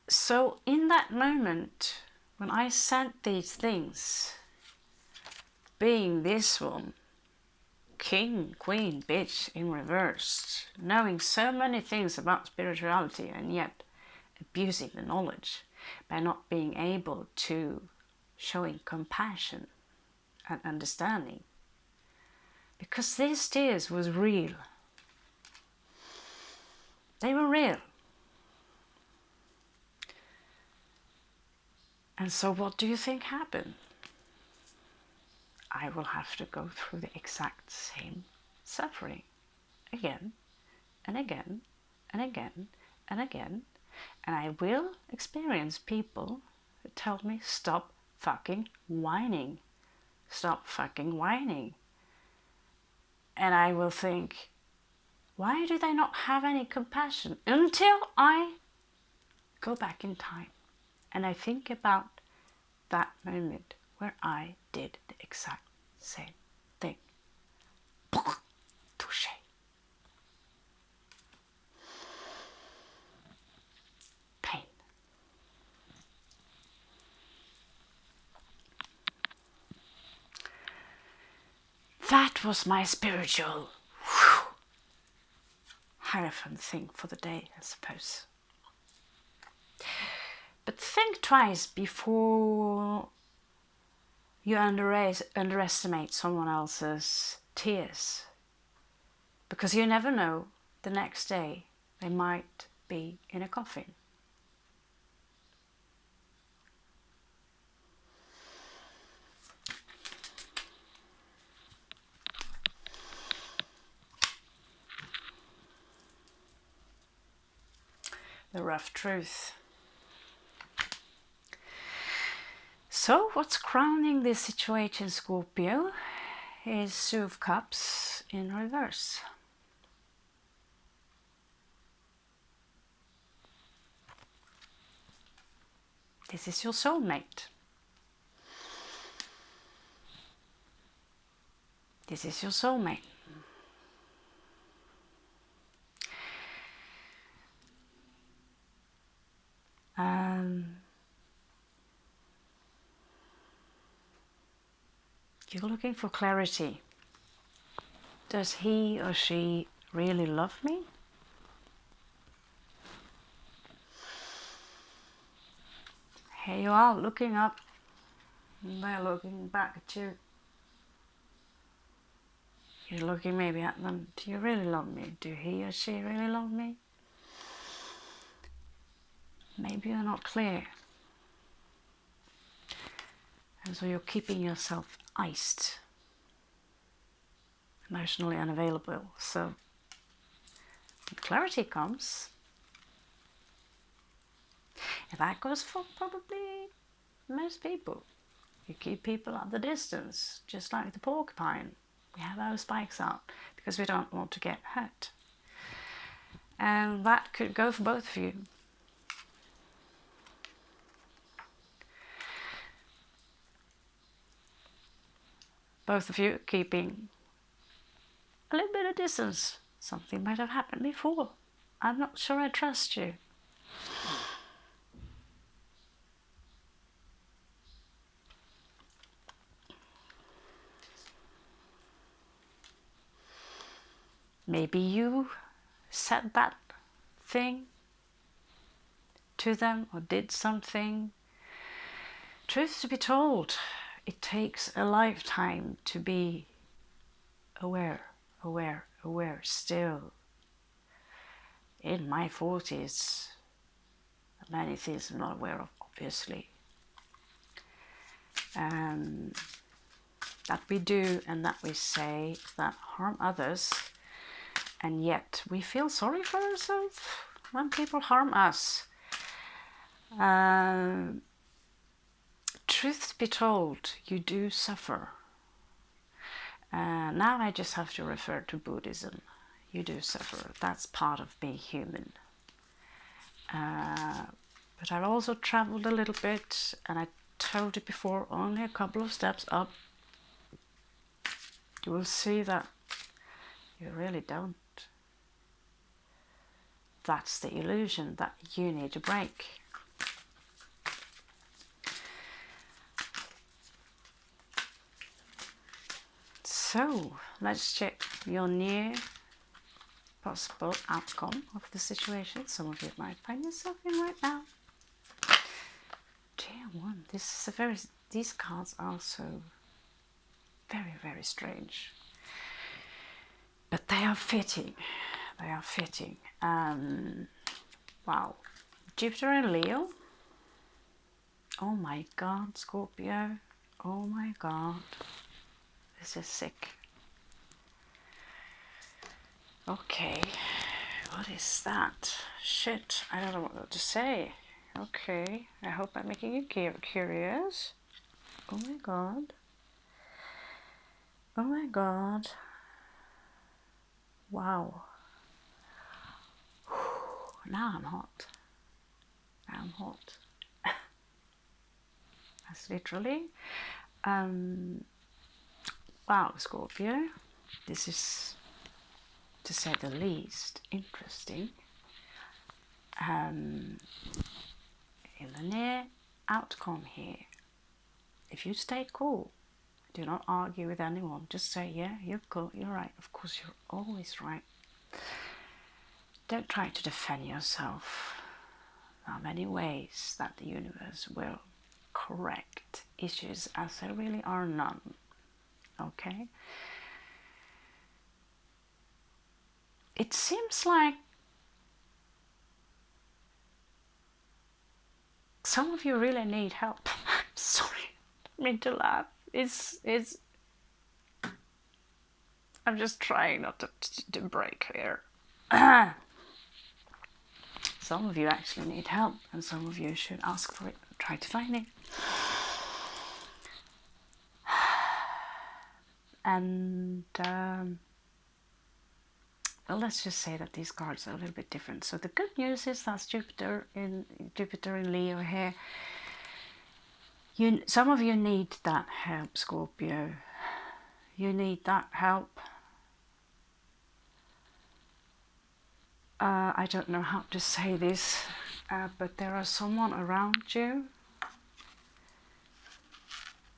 S1: So in that moment, when I said these things, being this one, king, queen, bitch in reverse, knowing so many things about spirituality and yet abusing the knowledge by not being able to showing compassion and understanding, because these tears was real. They were real. And so what do you think happened? I will have to go through the exact same suffering again and again and again and again. And I will experience people who tell me, stop fucking whining. Stop fucking whining. And I will think, why do they not have any compassion? Until I go back in time and I think about that moment where I did the exact same thing. Touché. Pain. That was my spiritual Hierophant thing for the day, I suppose. But think twice before you underestimate someone else's tears, because you never know, the next day they might be in a coffin. The rough truth. So what's crowning this situation, Scorpio, is Two of Cups in reverse. This is your soulmate. This is your soulmate. You're looking for clarity. Does he or she really love me? Here you are looking up, and they're looking back at you. You're looking maybe at them. Do you really love me? Do he or she really love me? Maybe you're not clear. And so you're keeping yourself iced, emotionally unavailable. So when clarity comes, and that goes for probably most people. You keep people at the distance, just like the porcupine. We have our spikes out because we don't want to get hurt. And that could go for both of you. Both of you keeping a little bit of distance. Something might have happened before. I'm not sure I trust you. Maybe you said that thing to them or did something. Truth to be told, it takes a lifetime to be aware still. In my 40s, many things I'm not aware of, obviously. That we do and that we say that harm others, and yet we feel sorry for ourselves when people harm us. Truth be told, you do suffer. Now I just have to refer to Buddhism. You do suffer. That's part of being human. But I've also traveled a little bit, and I told you before, only a couple of steps up. You will see that you really don't. That's the illusion that you need to break. So, let's check your new possible outcome of the situation. Some of you might find yourself in right now. Dear one, these cards are so very, very strange. But they are fitting. They are fitting. Wow. Jupiter and Leo. Oh my God, Scorpio. Oh my God. This is sick. Okay. What is that? Shit. I don't know what to say. Okay. I hope I'm making you curious. Oh my God. Oh my God. Wow. Now I'm hot. Now I'm hot. That's literally. Wow, Scorpio. This is, to say the least, interesting. In the near outcome here, if you stay cool, do not argue with anyone. Just say, yeah, you're cool, you're right. Of course, you're always right. Don't try to defend yourself. There are many ways that the universe will correct issues, as there really are none. Okay? It seems like some of you really need help. I'm sorry, I didn't mean to laugh. I'm just trying not to break here. Some of you actually need help, and some of you should ask for it and try to find it. And well, let's just say that these cards are a little bit different. So the good news is that's Jupiter in Leo here. Some of you need that help, Scorpio. You need that help. I don't know how to say this, but there are someone around you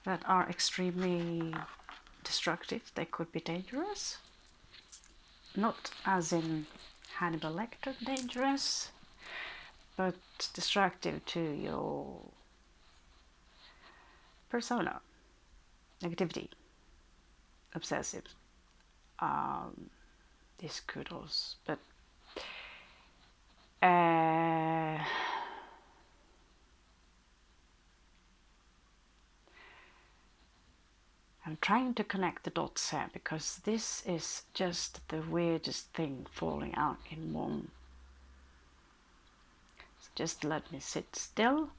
S1: that are extremely destructive. They could be dangerous. Not as in Hannibal Lecter dangerous, but destructive to your persona. Negativity. Obsessive. This could also, but I'm trying to connect the dots here, because this is just the weirdest thing falling out in one. So just let me sit still.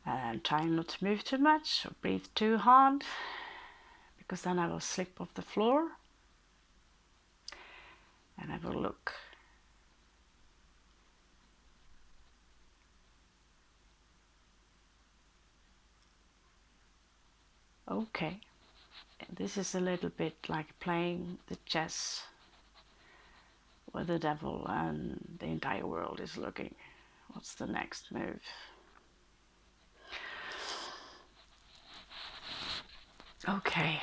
S1: And trying not to move too much or breathe too hard, because then I will slip off the floor. And I will look Okay, this is a little bit like playing the chess where the devil and the entire world is looking. What's the next move? Okay.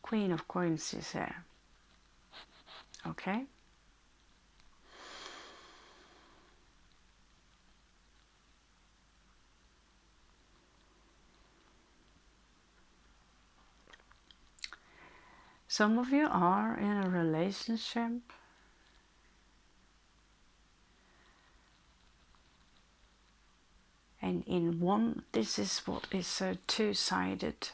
S1: Queen of Coins is here. Okay. Some of you are in a relationship and in one, this is what is so two-sided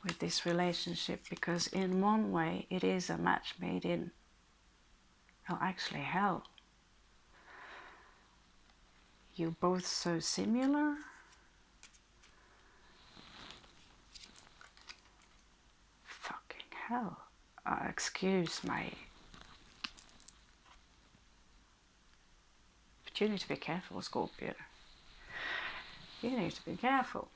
S1: with this relationship, because in one way it is a match made in, well, actually hell. You're both so similar. Fucking hell. Excuse my... But you need to be careful, Scorpio. You need to be careful.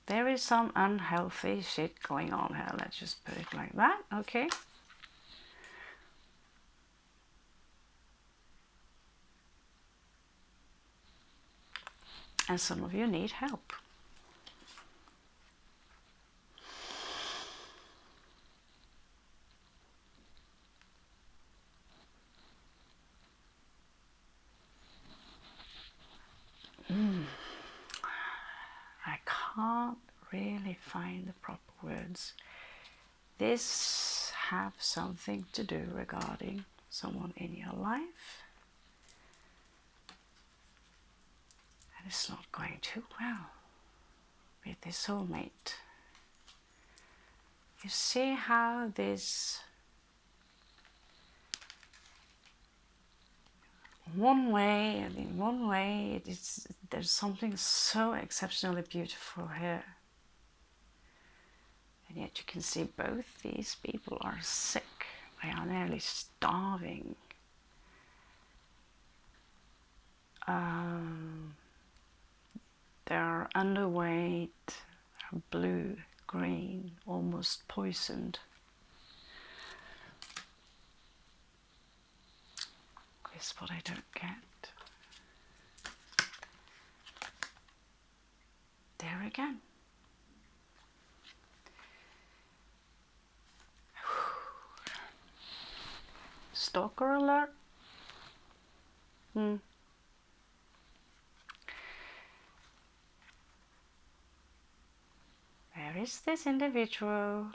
S1: There is some unhealthy shit going on here. Let's just put it like that. Okay. And some of you need help. I can't really find the proper words. This have something to do regarding someone in your life. And it's not going too well with this soulmate. You see how this one way, and in one way there's something so exceptionally beautiful here. And yet you can see both these people are sick. They are nearly starving. They're underweight, they're blue, green, almost poisoned. This is what I don't get. There again. Stalker alert. There is this individual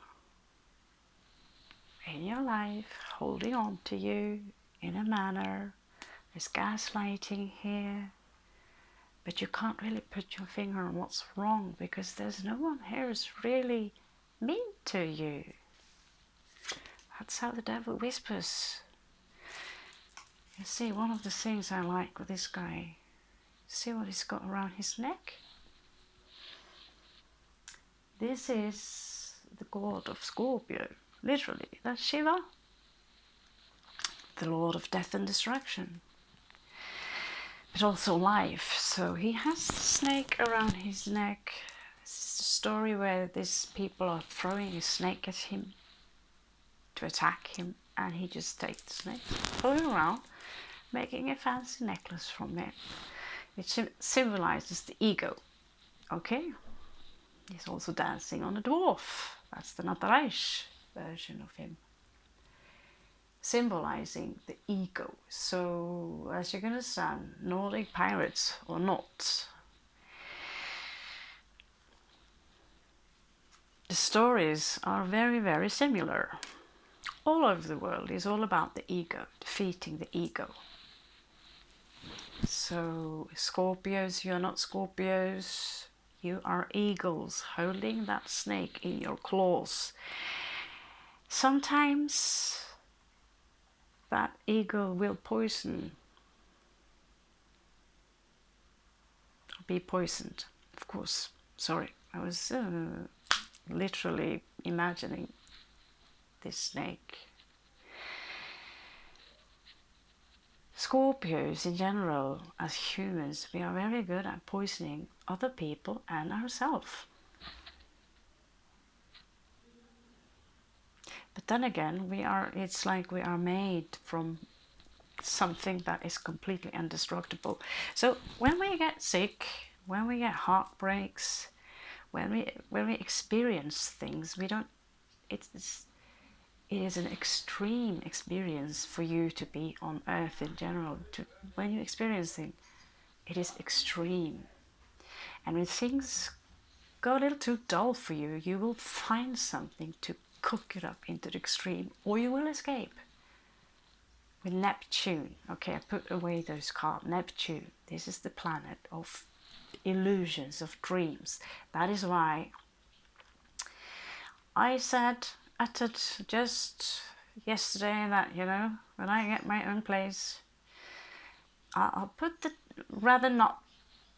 S1: in your life holding on to you in a manner. There's gaslighting here, but you can't really put your finger on what's wrong, because there's no one here who's really mean to you. That's how the devil whispers. You see, one of the things I like with this guy, see what he's got around his neck? This is the god of Scorpio, literally. That's Shiva, the lord of death and destruction, but also life. So he has the snake around his neck. This is the story where these people are throwing a snake at him to attack him, and he just takes the snake, pulling around, making a fancy necklace from it, which symbolizes the ego. Okay? He's also dancing on a dwarf. That's the Natarash version of him, symbolizing the ego. So, as you can understand, Nordic pirates or not, the stories are very, very similar. All over the world is all about the ego, defeating the ego. So, Scorpios, you're not Scorpios. You are eagles holding that snake in your claws. Sometimes that eagle will poison, or be poisoned, of course. Sorry, I was literally imagining this snake. Scorpios in general, as humans, we are very good at poisoning other people and ourselves. But then again, it's like we are made from something that is completely indestructible. So when we get sick, when we get heartbreaks, when we experience things, it is an extreme experience for you to be on earth in general. When you experience things, it is extreme. And when things go a little too dull for you, you will find something to cook it up into the extreme, or you will escape. With Neptune, okay, I put away those cards. Neptune, this is the planet of illusions, of dreams. That is why I uttered just yesterday that, you know, when I get my own place, I'll rather not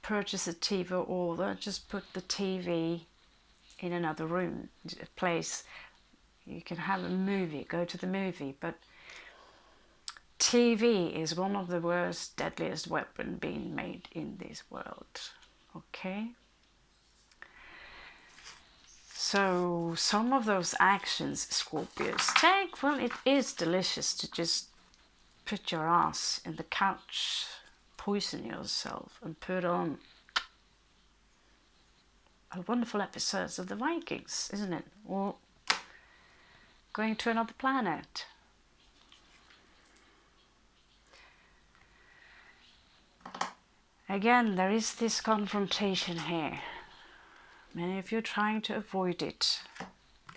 S1: purchase a TV order, just put the TV in another room, a place you can have a movie, go to the movie. But TV is one of the worst, deadliest weapon being made in this world, okay? So some of those actions Scorpios take, well, it is delicious to just put your ass in the couch, poison yourself and put on a wonderful episodes of the Vikings, isn't it? Or going to another planet. Again, there is this confrontation here. Many of you are trying to avoid it.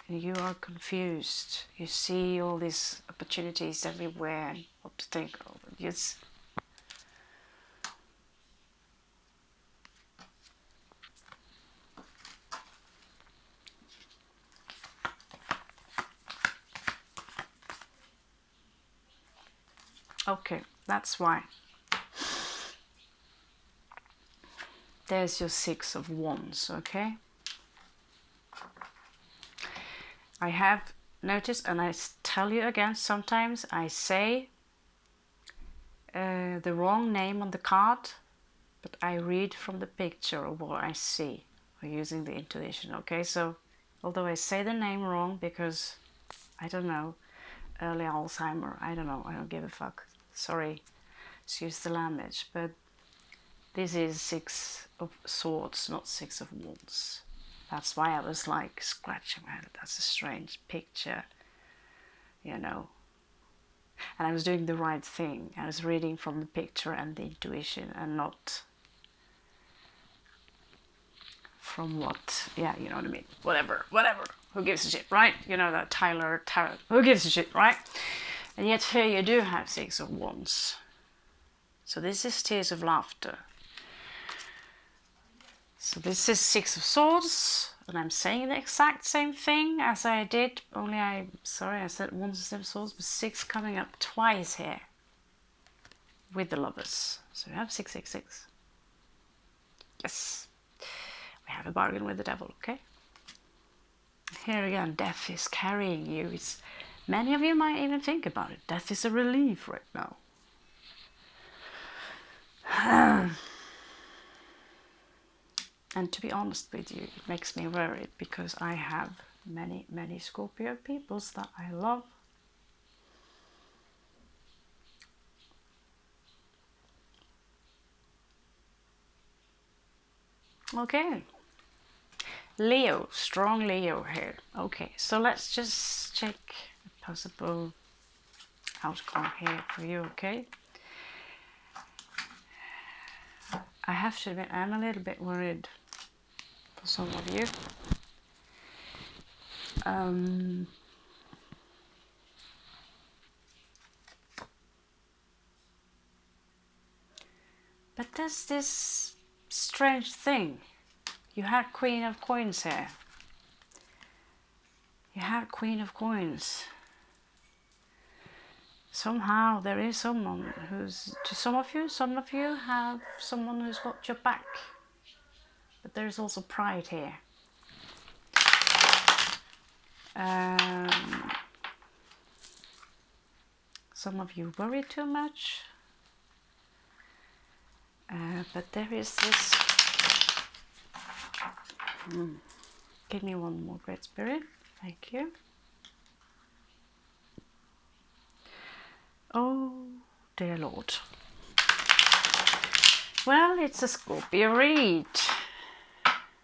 S1: You are confused. You see all these opportunities everywhere and what to think of. Yes. Okay, that's why. There's your Six of Wands, okay? I have noticed, and I tell you again, sometimes I say the wrong name on the card, but I read from the picture of what I see, or using the intuition, okay? So, although I say the name wrong because, I don't know, early Alzheimer, I don't know, I don't give a fuck. Sorry, excuse the language, but this is Six of Swords, not Six of Wands. That's why I was like scratching my head. That's a strange picture, you know. And I was doing the right thing. I was reading from the picture and the intuition and not from what, yeah, you know what I mean. Whatever. Who gives a shit, right? You know that Tyler, who gives a shit, right? And yet here you do have Six of Wands. So this is Tears of Laughter. So this is Six of Swords, and I'm saying the exact same thing as I did, only I said Wands of Swords, but six coming up twice here with the Lovers. So we have 666. Yes, we have a bargain with the devil, okay? Here again, death is carrying you. Many of you might even think about it. Death is a relief right now. And to be honest with you, it makes me worried because I have many Scorpio peoples that I love. Okay. Leo, strong Leo here. Okay, so let's just check a possible outcome here for you, okay? I have to admit, I'm a little bit worried for some of you. But there's this strange thing. You had Queen of Coins here. You had Queen of Coins. Somehow there is someone who's, to some of you have someone who's got your back. But there's also pride here. Some of you worry too much. But there is this. Give me one more, Great Spirit. Thank you. Oh, dear Lord. Well, it's a Scorpio read.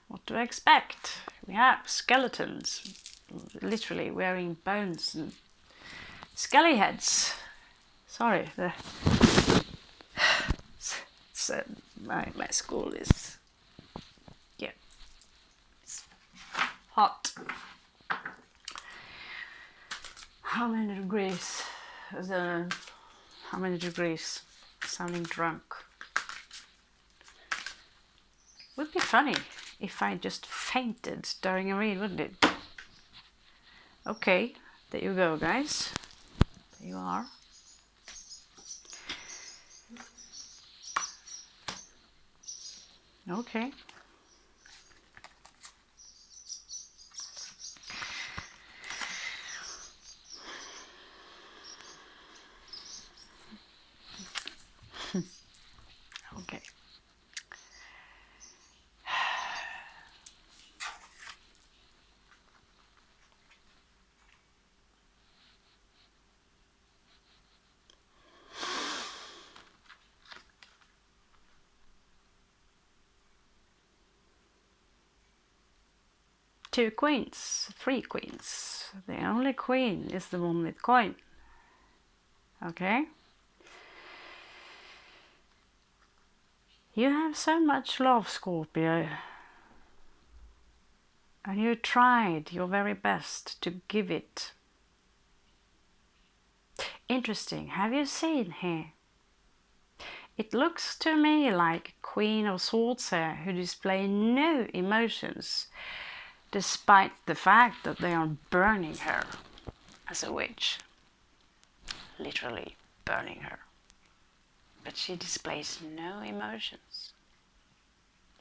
S1: What do I expect? We have skeletons, literally wearing bones and skelly heads. Sorry, my school is, yeah, it's hot. How many degrees? How many degrees? Sounding drunk. Would be funny if I just fainted during a read, wouldn't it? Okay, there you go, guys. There you are. Okay. Okay. Two queens, three queens. The only queen is the one with coin. Okay? You have so much love, Scorpio. And you tried your very best to give it. Interesting. Have you seen here? It looks to me like Queen of Swords here, who display no emotions, despite the fact that they are burning her as a witch. Literally burning her. But she displays no emotions.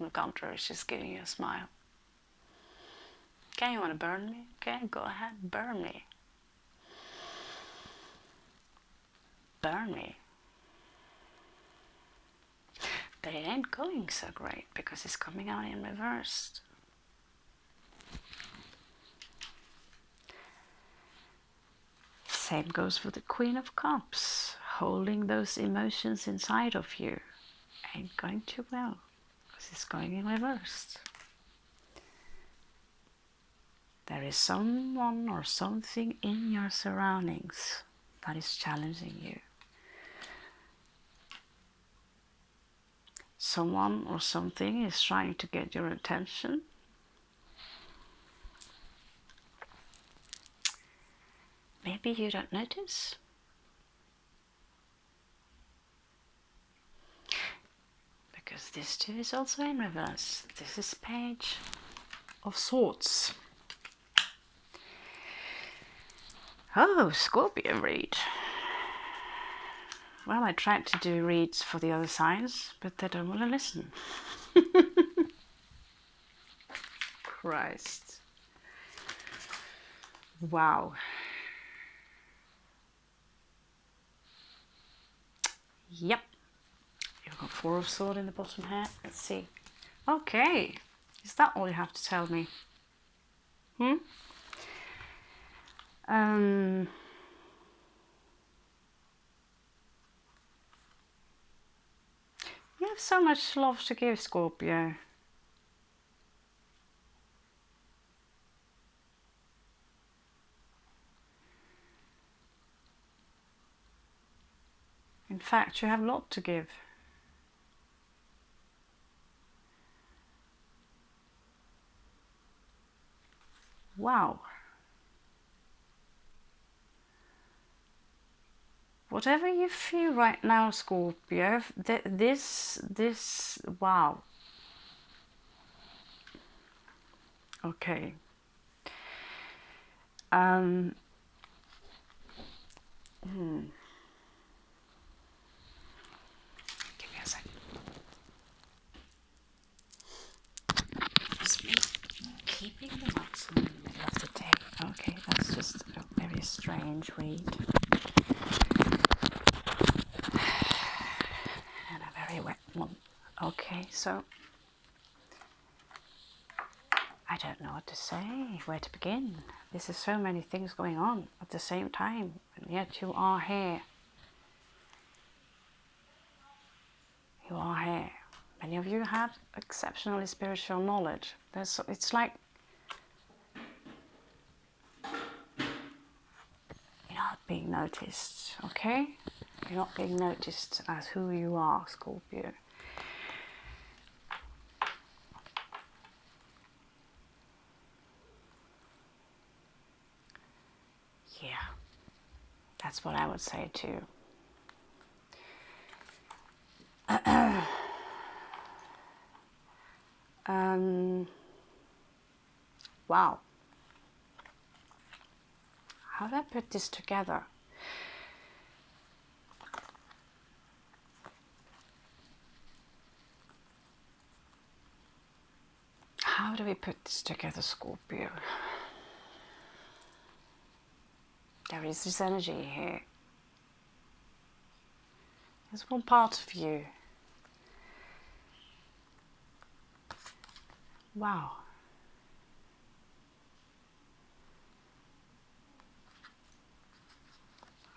S1: On the contrary, she's giving you a smile. Okay, you want to burn me? Okay, go ahead, burn me. Burn me. But it ain't going so great because it's coming out in reverse. Same goes for the Queen of Cups. Holding those emotions inside of you ain't going too well because it's going in reverse. There is someone or something in your surroundings that is challenging you. Someone or something is trying to get your attention. Maybe you don't notice. Because this too is also in reverse. This is Page of Swords. Oh, Scorpio read. Well, I tried to do reads for the other signs, but they don't want to listen. Christ. Wow. Yep. You've got 4 of Swords in the bottom here. Let's see. Okay. Is that all you have to tell me? You have so much love to give, Scorpio. In fact, you have a lot to give. Wow. Whatever you feel right now, Scorpio, this, wow. Okay. Give me a second. It's me keeping the nuts in the middle of the day. Okay, that's just a very strange read. And a very wet one. so I don't know what to say, where to begin. There's so many things going on at the same time, and yet you are here. You are here. Many of you have exceptionally spiritual knowledge. It's like you're not being noticed, okay? You're not being noticed as who you are, Scorpio. Yeah, that's what I would say too. Wow. How do I put this together? How do we put this together, Scorpio? There is this energy here. There's one part of you. Wow.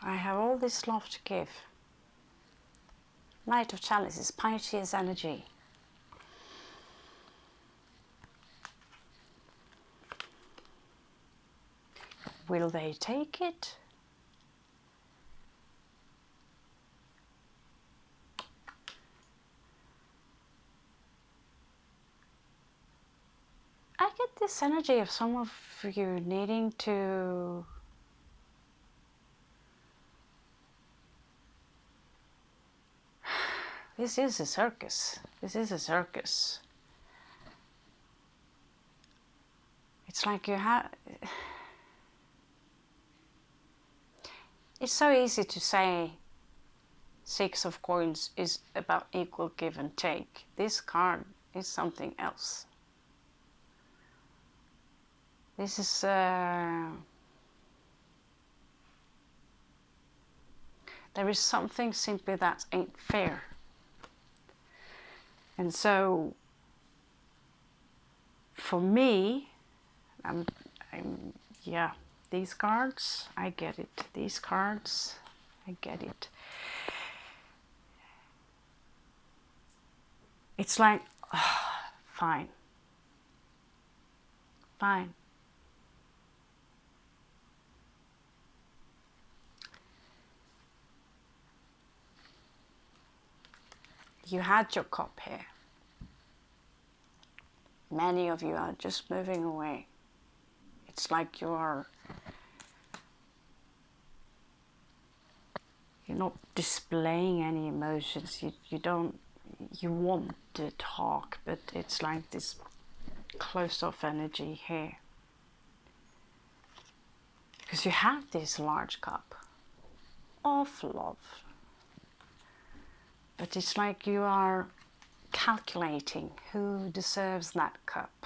S1: I have all this love to give. Knight of Chalices, Pisces energy. Will they take it? I get this energy of some of you needing to This is a circus. This is a circus. It's like you have... It's so easy to say Six of Coins is about equal give and take. This card is something else. This is... there is something simply that ain't fair. And so, for me, yeah, these cards, I get it. These cards, I get it. It's like, oh, fine. Fine. You had your cup here. Many of you are just moving away. It's like you're not displaying any emotions. You want to talk, but it's like this closed off energy here. Because you have this large cup of love. But it's like you are calculating who deserves that cup.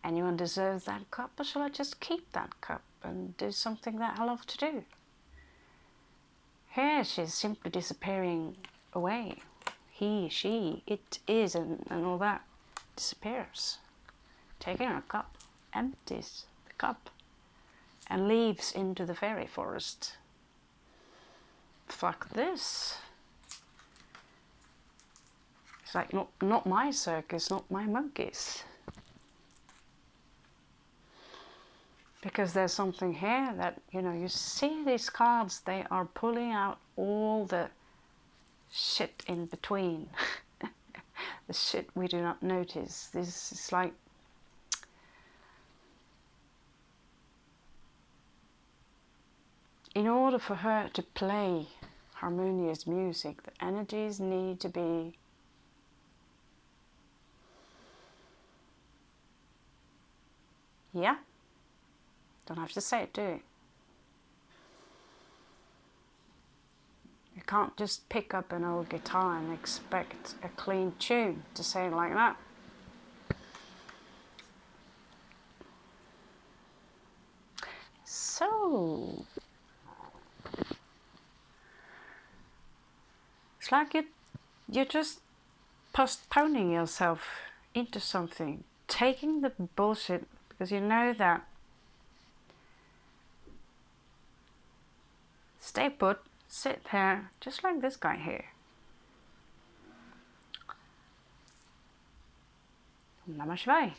S1: Anyone deserves that cup, or shall I just keep that cup and do something that I love to do? Here she's simply disappearing away. He, she, it is, and all that disappears. Taking her cup, empties the cup, and leaves into the fairy forest. Fuck this. It's like, not my circus, not my monkeys. Because there's something here that, you see these cards, they are pulling out all the shit in between. The shit we do not notice. This is like... In order for her to play harmonious music, the energies need to be... Yeah? Don't have to say it, do you? You can't just pick up an old guitar and expect a clean tune, to say it like that. So... It's like you just postponing yourself into something, taking the bullshit, because you know that stay put, sit there, just like this guy here. Namah Shivaya.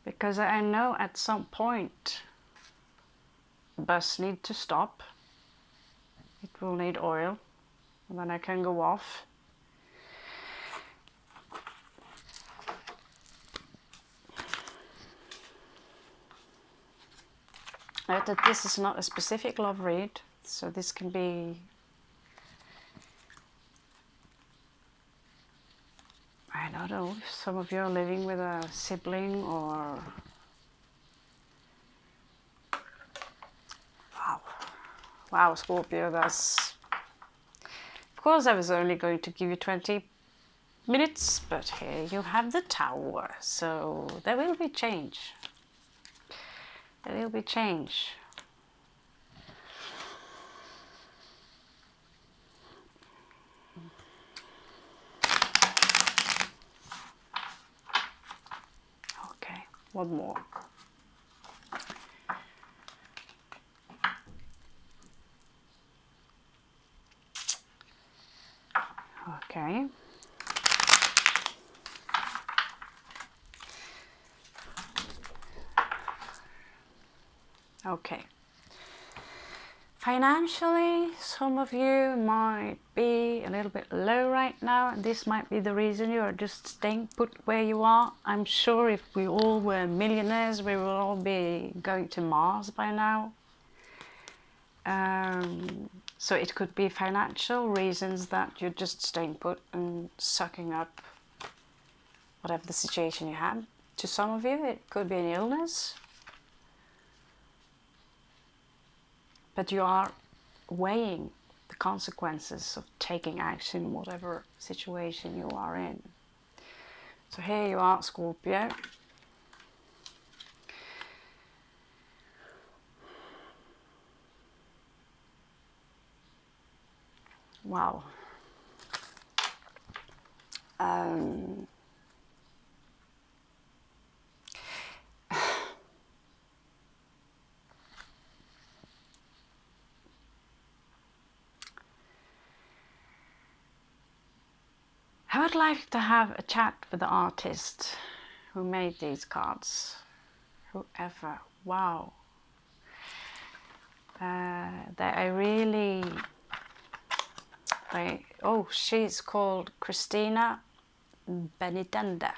S1: Because I know at some point the bus needs to stop. It will need oil, and then I can go off. Note that this is not a specific love read, so this can be, I don't know, if some of you are living with a sibling or... Wow, Scorpio, that's... Of course I was only going to give you 20 minutes, but here you have the Tower, so there will be change. There will be change. Okay, one more. Okay. Okay. Financially, some of you might be a little bit low right now, and this might be the reason you are just staying put where you are. I'm sure if we all were millionaires, we will all be going to Mars by now. So it could be financial reasons that you're just staying put and sucking up whatever the situation you have. To some of you, it could be an illness. But you are weighing the consequences of taking action in whatever situation you are in. So here you are, Scorpio. Wow. I would like to have a chat with the artist who made these cards. Whoever. Wow. Oh, she's called Christina Benitenda.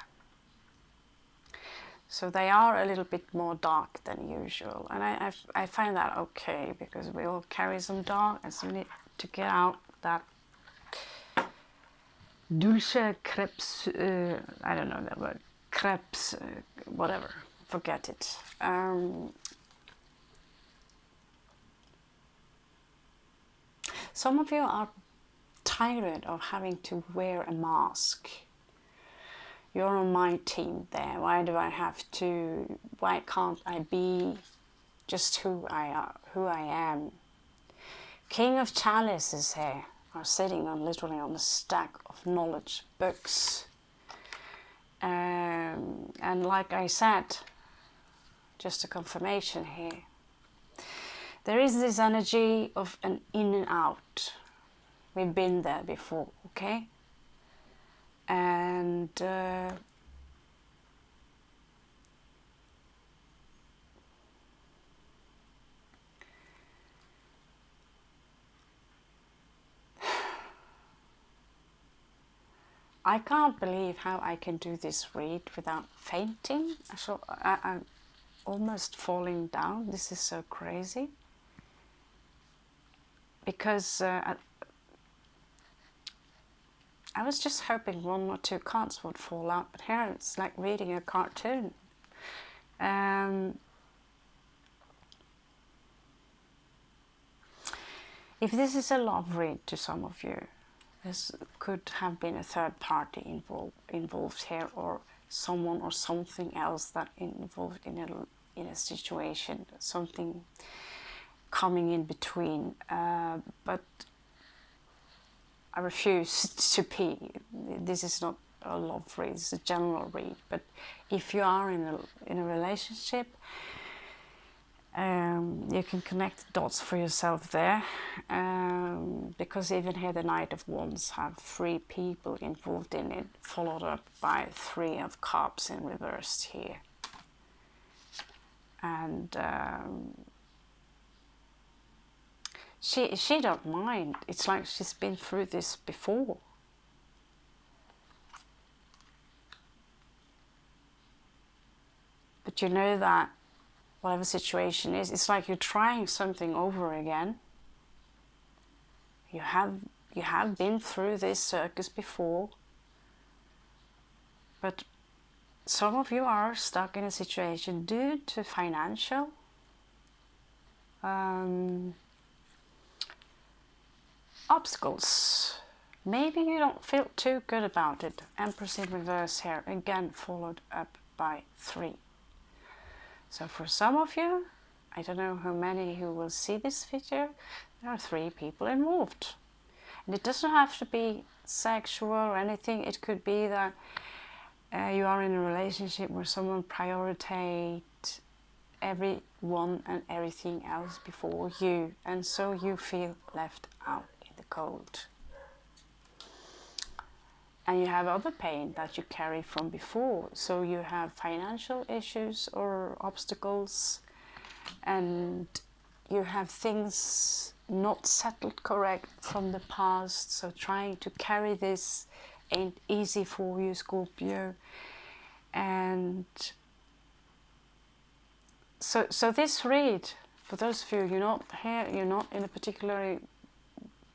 S1: So they are a little bit more dark than usual, and I find that okay, because we all carry some dark, and so we need to get out that dulce crepes, I don't know that word, crepes, whatever, forget it. Some of you are tired of having to wear a mask. You're on my team there. Why do I have to? Why can't I be just who I am? King of Chalices here are sitting on literally on a stack of knowledge books. And like I said, just a confirmation here. There is this energy of an in and out. We've been there before, okay? And I can't believe how I can do this read without fainting. So I'm almost falling down. This is so crazy. Because I was just hoping one or two cards would fall out, but here it's like reading a cartoon. If this is a love read to some of you, this could have been a third party involved here, or someone or something else that involved in a situation, something coming in between, but I refuse to be. This is not a love read, it's a general read. But if you are in a relationship, you can connect the dots for yourself there, because even here the Knight of Wands have 3 people involved in it, followed up by 3 of Cups in reversed here. And she don't mind. It's like she's been through this before. But you know that whatever situation is, it's like you're trying something over again. You have been through this circus before, but some of you are stuck in a situation due to financial obstacles. Maybe you don't feel too good about it. Empress in reverse here, again followed up by 3. So for some of you, I don't know how many who will see this video, there are 3 people involved. And it doesn't have to be sexual or anything. It could be that you are in a relationship where someone prioritizes everyone and everything else before you, and so you feel left out in the cold. And you have other pain that you carry from before. So you have financial issues or obstacles, and you have things not settled correct from the past. So trying to carry this ain't easy for you, Scorpio. And so this read, for those of you, you're not here, you're not in a particular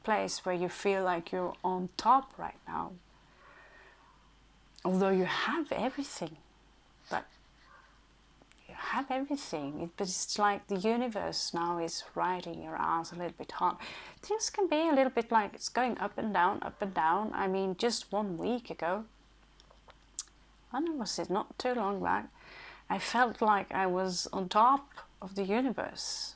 S1: place where you feel like you're on top right now. Although you have everything, but you have everything. But it's like the universe now is riding your ass a little bit hard. Things can be a little bit like it's going up and down, up and down. I mean, just 1 week ago, when was it? Not too long back, I felt like I was on top of the universe.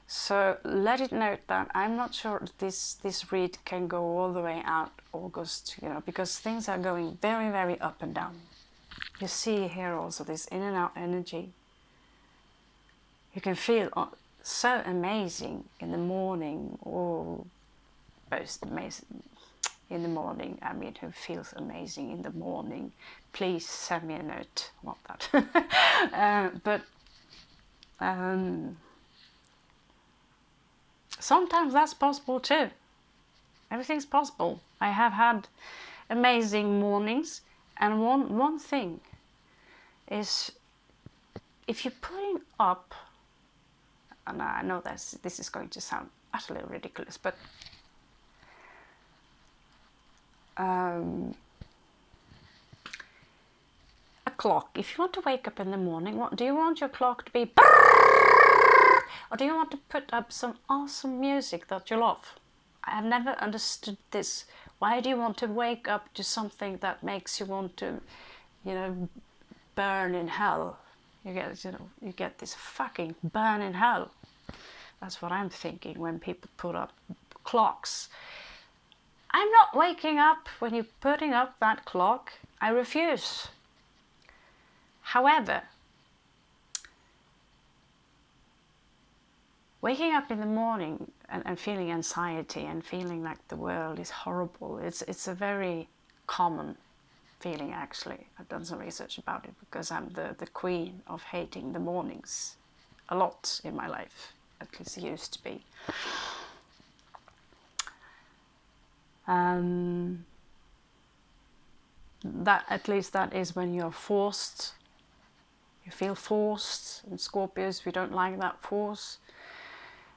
S1: So let it note that I'm not sure this read can go all the way out August, you know, because things are going very, very up and down. You see here also this in and out energy. You can feel so amazing in the morning, or most amazing in the morning. I mean, who feels amazing in the morning? Please send me a note about that. Sometimes that's possible too. Everything's possible. I have had amazing mornings, and one thing is, if you're putting up, and I know this is going to sound utterly ridiculous, but a clock. If you want to wake up in the morning, what do you want your clock to be? Or do you want to put up some awesome music that you love? I have never understood this. Why do you want to wake up to something that makes you want to, you know, burn in hell? You get this fucking burn in hell. That's what I'm thinking when people put up clocks. I'm not waking up when you're putting up that clock. I refuse. However, waking up in the morning and feeling anxiety and feeling like the world is horrible, it's a very common feeling actually. I've done some research about it because I'm the queen of hating the mornings a lot in my life, at least it used to be. At least that is when you're forced. You feel forced. In Scorpios, we don't like that force.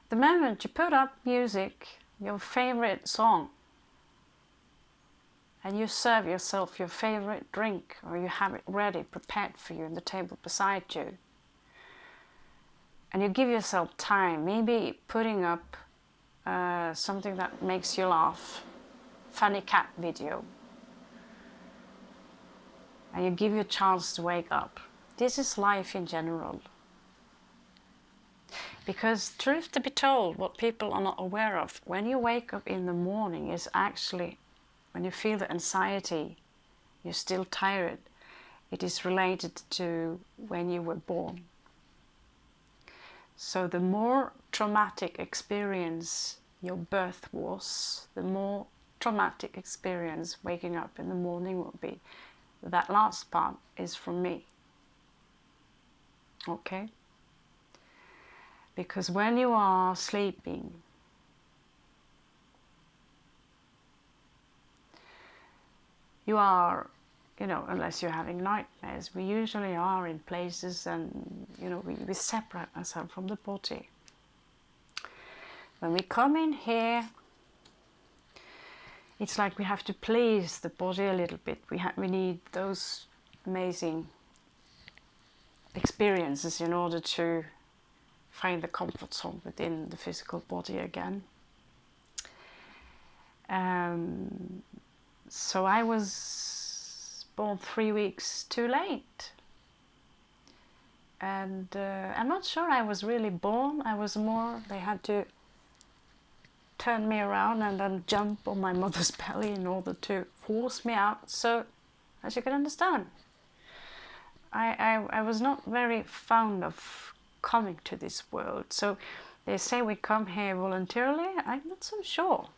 S1: The moment you put up music, your favorite song, and you serve yourself your favorite drink, or you have it ready, prepared for you on the table beside you, and you give yourself time, maybe putting up something that makes you laugh, funny cat video, and you give you a chance to wake up. This is life in general. Because truth to be told, what people are not aware of, when you wake up in the morning is actually, when you feel the anxiety, you're still tired, it is related to when you were born. So the more traumatic experience your birth was, the more traumatic experience waking up in the morning will be. That last part is from me. Okay? Because when you are sleeping, you are, unless you're having nightmares, we usually are in places and, we separate ourselves from the body. When we come in here, it's like we have to please the body a little bit. We need those amazing experiences in order to find the comfort zone within the physical body again. So I was born 3 weeks too late. And I'm not sure I was really born. I was more, they had to turn me around and then jump on my mother's belly in order to force me out. So, as you can understand, I was not very fond of coming to this world. So they say we come here voluntarily. I'm not so sure.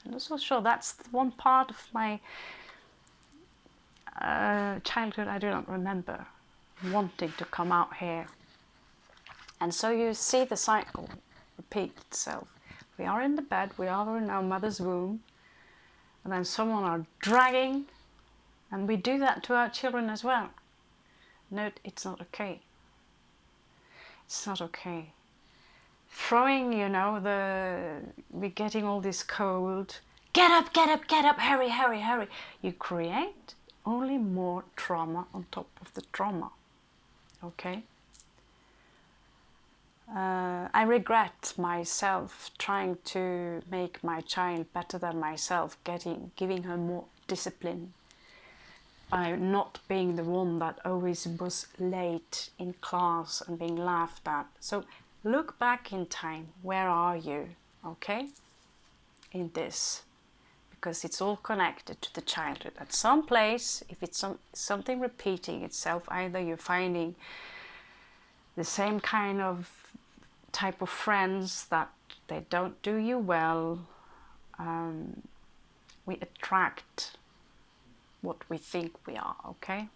S1: I'm not so sure. That's one part of my childhood I do not remember, wanting to come out here. And so you see the cycle repeat itself. We are in the bed, we are in our mother's womb, and then someone are dragging, and we do that to our children as well. No, it's not okay. It's not okay. Throwing, we're getting all this cold. Get up, get up, get up, hurry, hurry, hurry. You create only more trauma on top of the trauma. Okay? I regret myself trying to make my child better than myself, giving her more discipline by not being the one that always was late in class and being laughed at. So look back in time. Where are you? Okay? In this. Because it's all connected to the childhood. At some place, if it's something repeating itself, either you're finding the same kind of type of friends that they don't do you well, we attract what we think we are, okay?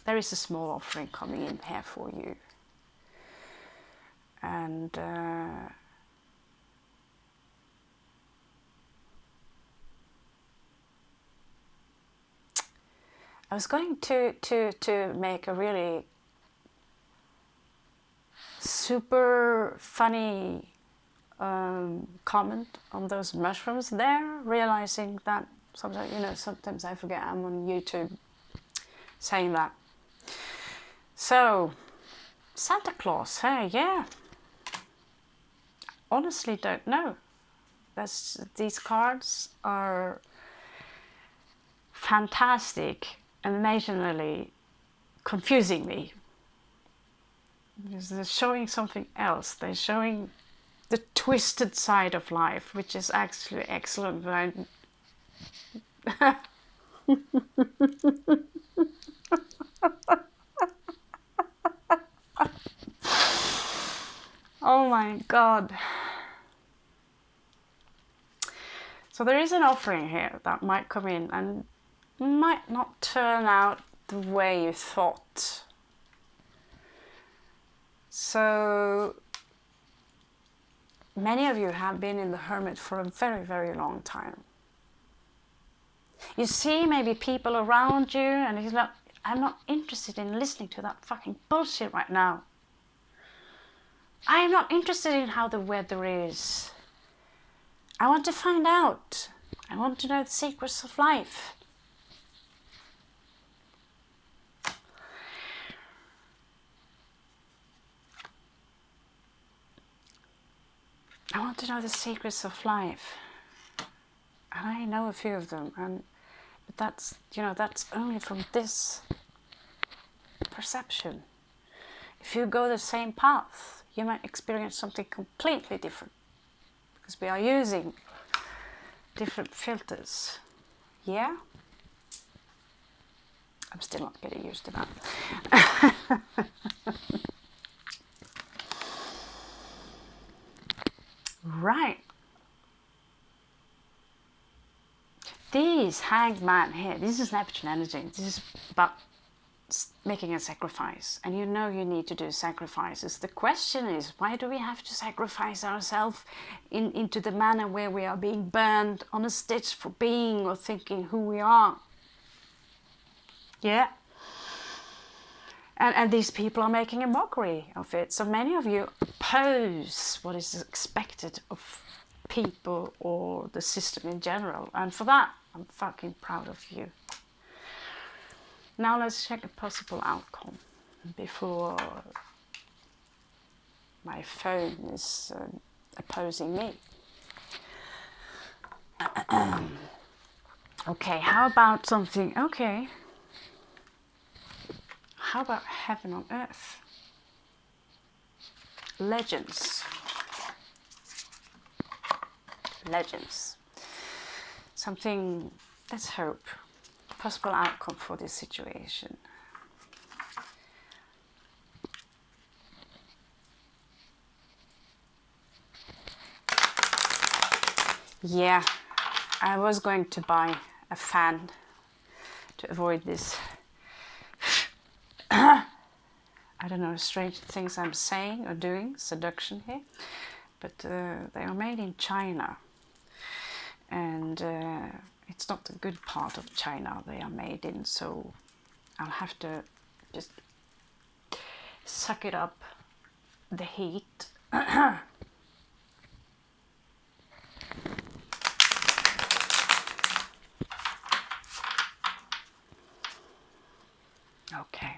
S1: There is a small offering coming in here for you. And I was going to make a really super funny comment on those mushrooms there, realizing that sometimes I forget I'm on YouTube saying that. So, Santa Claus, hey, yeah. Honestly, don't know. These cards are fantastic and amazingly confusing me. Because they're showing something else. They're showing the twisted side of life, which is actually excellent. Oh my God. So there is an offering here that might come in and might not turn out the way you thought. So many of you have been in the hermit for a very, very long time. You see maybe people around you and he's like, I'm not interested in listening to that fucking bullshit right now. I am not interested in how the weather is. I want to find out. I want to know the secrets of life. I want to know the secrets of life. And I know a few of them. But that's, you know, that's only from this perception. If you go the same path, you might experience something completely different, because we are using different filters. Yeah? I'm still not getting used to that. Right. This Hanged Man here, this is Neptune energy. This is about making a sacrifice. And you know you need to do sacrifices. The question is, why do we have to sacrifice ourselves into the manner where we are being burned on a stitch for being or thinking who we are? Yeah. And these people are making a mockery of it. So many of you oppose what is expected of people or the system in general. And for that, I'm fucking proud of you. Now let's check a possible outcome before my phone is opposing me. Okay, how about something... Okay. How about heaven on earth? Legends. Legends. Something, let's hope, possible outcome for this situation. Yeah, I was going to buy a fan to avoid this I don't know, strange things I'm saying or doing, seduction here, but they are made in China, and it's not the good part of China they are made in, so I'll have to just suck it up, the heat. Okay.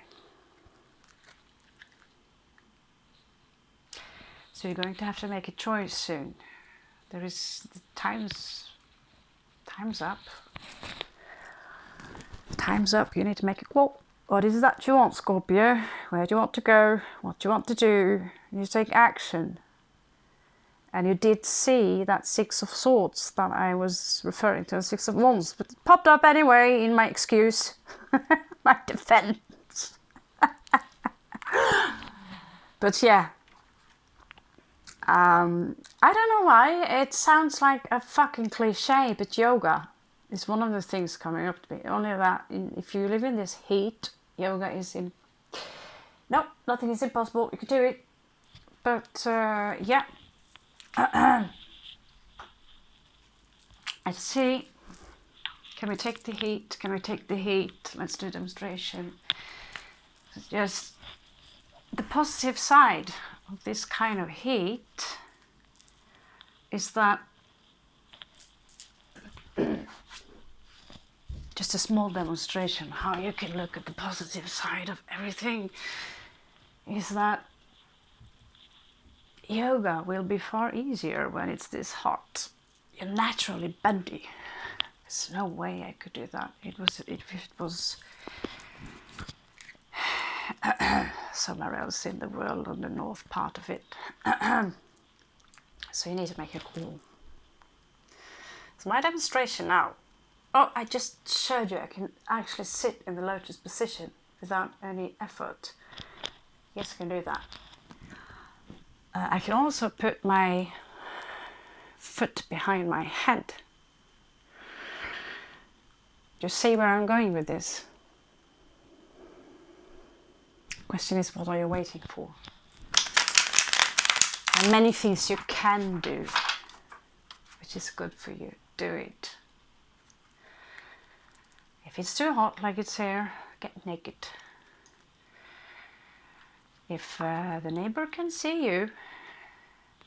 S1: So you're going to have to make a choice soon. There is time's up. Time's up. You need to make a call. What is that you want, Scorpio? Where do you want to go? What do you want to do? You need to take action. And you did see that Six of Swords that I was referring to, Six of Wands, but it popped up anyway in my excuse, my defense. But yeah. I don't know why, it sounds like a fucking cliche, but yoga is one of the things coming up to me. Only that if you live in this heat, yoga is in... No, nothing is impossible, you can do it. But yeah. Let's see. Can we take the heat? Can we take the heat? Let's do a demonstration. It's just the positive side of this kind of heat is that just a small demonstration how you can look at the positive side of everything is that yoga will be far easier when it's this hot. You're naturally bendy. There's no way I could do that. If it was somewhere else in the world, on the north part of it. So you need to make a call. So my demonstration now. Oh, I just showed you I can actually sit in the lotus position without any effort. Yes, I can do that. I can also put my foot behind my head. Do you see where I'm going with this? Question is, what are you waiting for? There are many things you can do, which is good for you. Do it. If it's too hot, like it's here, get naked. If the neighbor can see you,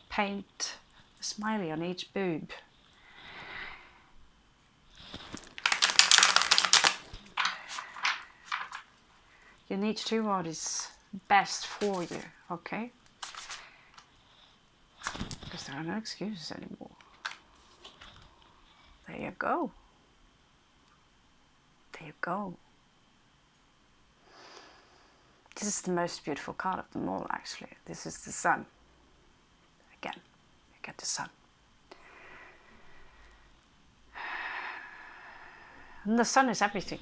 S1: paint a smiley on each boob. You need to do what is best for you, okay? Because there are no excuses anymore. There you go. There you go. This is the most beautiful card of them all, actually. This is the sun. Again, you get the sun. And the sun is everything.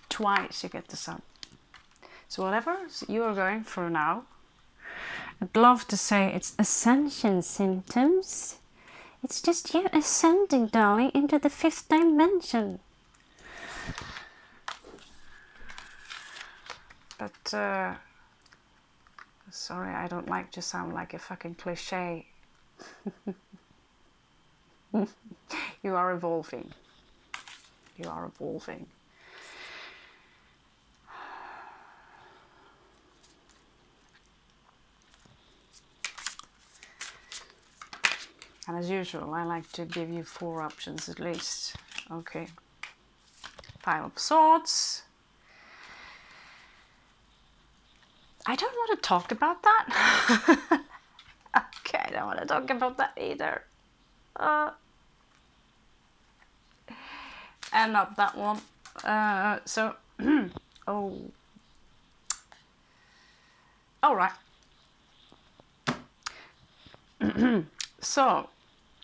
S1: Twice you get the sun. So whatever you are going through now, I'd love to say it's ascension symptoms. It's just you ascending, darling, into the 5th dimension. But, sorry, I don't like to sound like a fucking cliche. You are evolving. You are evolving. And as usual, I like to give you 4 options at least. Okay. 5 of Swords. I don't want to talk about that. Okay, I don't want to talk about that either. And not that one. So, oh. All right. So,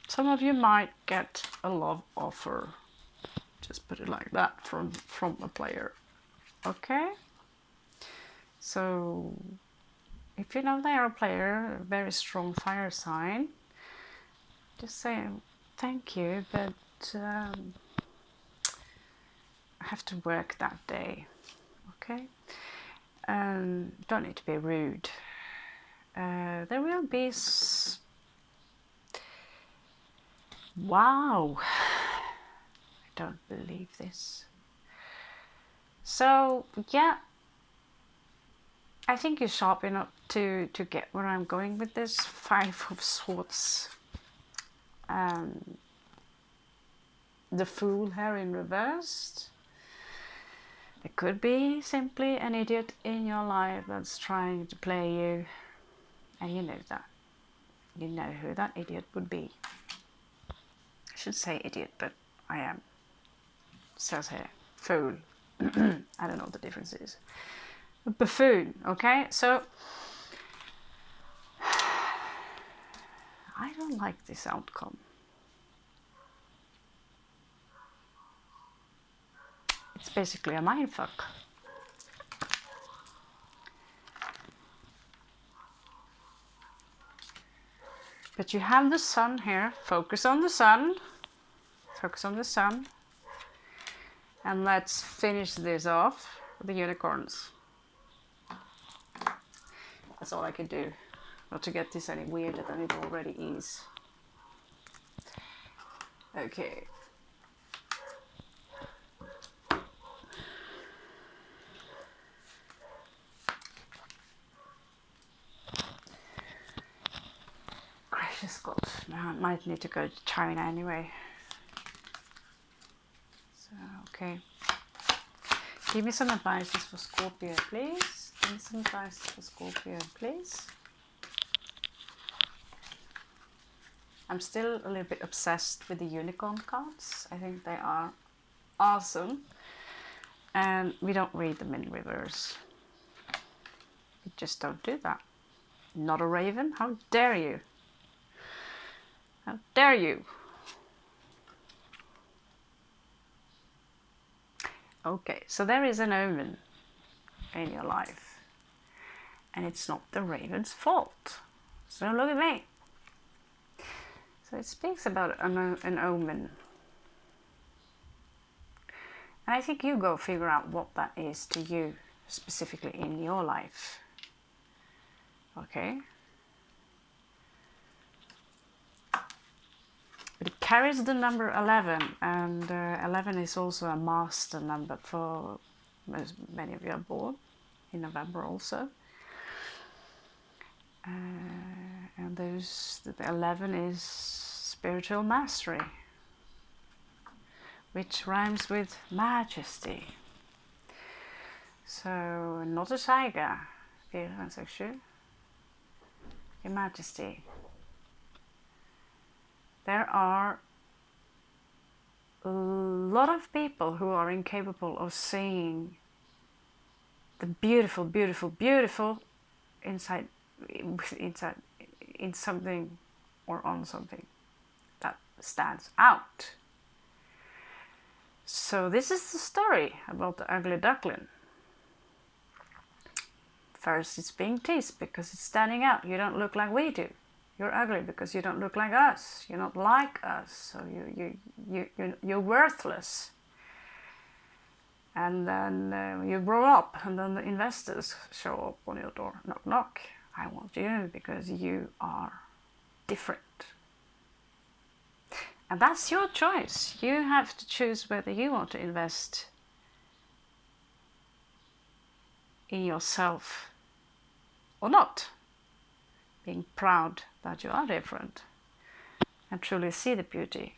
S1: some of you might get a love offer. Just put it like that from a player. Okay? So, if you know they are a player, a very strong fire sign, just say thank you, but I have to work that day. Okay? Don't need to be rude. There will be... Wow! I don't believe this. So, yeah. I think you're sharp enough to get where I'm going with this. 5 of Swords. The Fool here in reversed. It could be simply an idiot in your life that's trying to play you. And you know that. You know who that idiot would be. I should say idiot, but I am. It says here, fool. I don't know what the difference is. A buffoon, okay? So, I don't like this outcome. It's basically a mindfuck. But you have the sun here. Focus on the sun. Focus on the sun. And let's finish this off with the unicorns. That's all I can do. Not to get this any weirder than it already is. Okay. Gracious God. Now I might need to go to China anyway. So, okay. Give me some advice for Scorpio, please. Give me some advice for Scorpio, please. I'm still a little bit obsessed with the unicorn cards. I think they are awesome. And we don't read them in reverse. We just don't do that. Not a raven? How dare you? How dare you? Okay, so there is an omen in your life. And it's not the raven's fault. So look at me. So it speaks about an omen. And I think you go figure out what that is to you, specifically in your life. Okay? But it carries the number 11, and 11 is also a master number for many of you are born in November also. And the 11 is spiritual mastery, which rhymes with majesty. So, not a tiger, your majesty. There are a lot of people who are incapable of seeing the beautiful, beautiful, beautiful inside in something or on something that stands out. So this is the story about the ugly duckling. First it's being teased because it's standing out. You don't look like we do. You're ugly because you don't look like us. You're not like us. So you're worthless. And then you grow up, and then the investors show up on your door. Knock, knock. I want you because you are different. And that's your choice. You have to choose whether you want to invest in yourself or not. Being proud that you are different and truly see the beauty.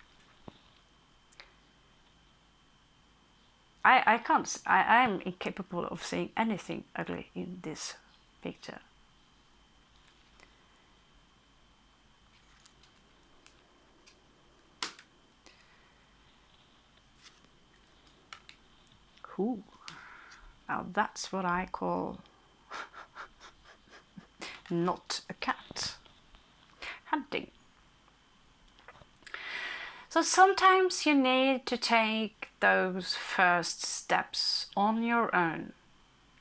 S1: I am incapable of seeing anything ugly in this picture. Cool. Now that's what I call not a cat. Hunting. So sometimes you need to take those first steps on your own.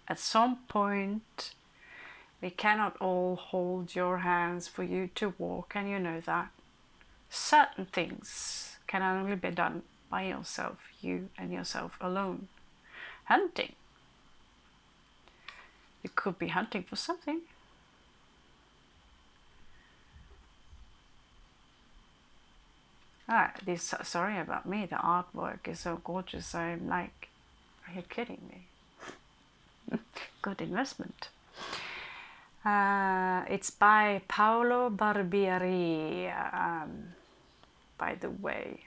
S1: At some point, we cannot all hold your hands for you to walk, and you know that. Certain things can only be done by yourself, you and yourself alone. Hunting. You could be hunting for something. Sorry about me, the artwork is so gorgeous. I'm like, are you kidding me? Good investment. It's by Paolo Barbieri, by the way.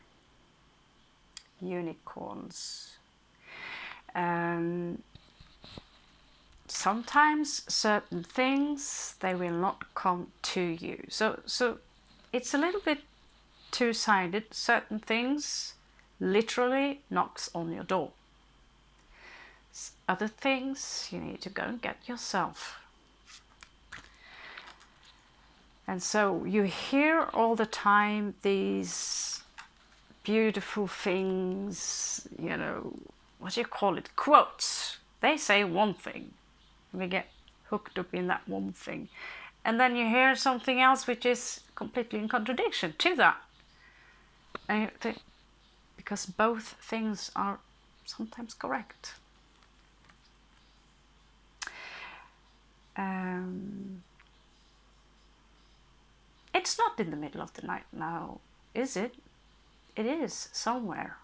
S1: Unicorns. Sometimes certain things, they will not come to you. So it's a little bit two-sided. Certain things literally knocks on your door. Other things you need to go and get yourself. And so you hear all the time these beautiful things, you know, what do you call it, quotes. They say one thing, we get hooked up in that one thing, and then you hear something else which is completely in contradiction to that. And you think, because both things are sometimes correct. It's not in the middle of the night now, is it? It is somewhere,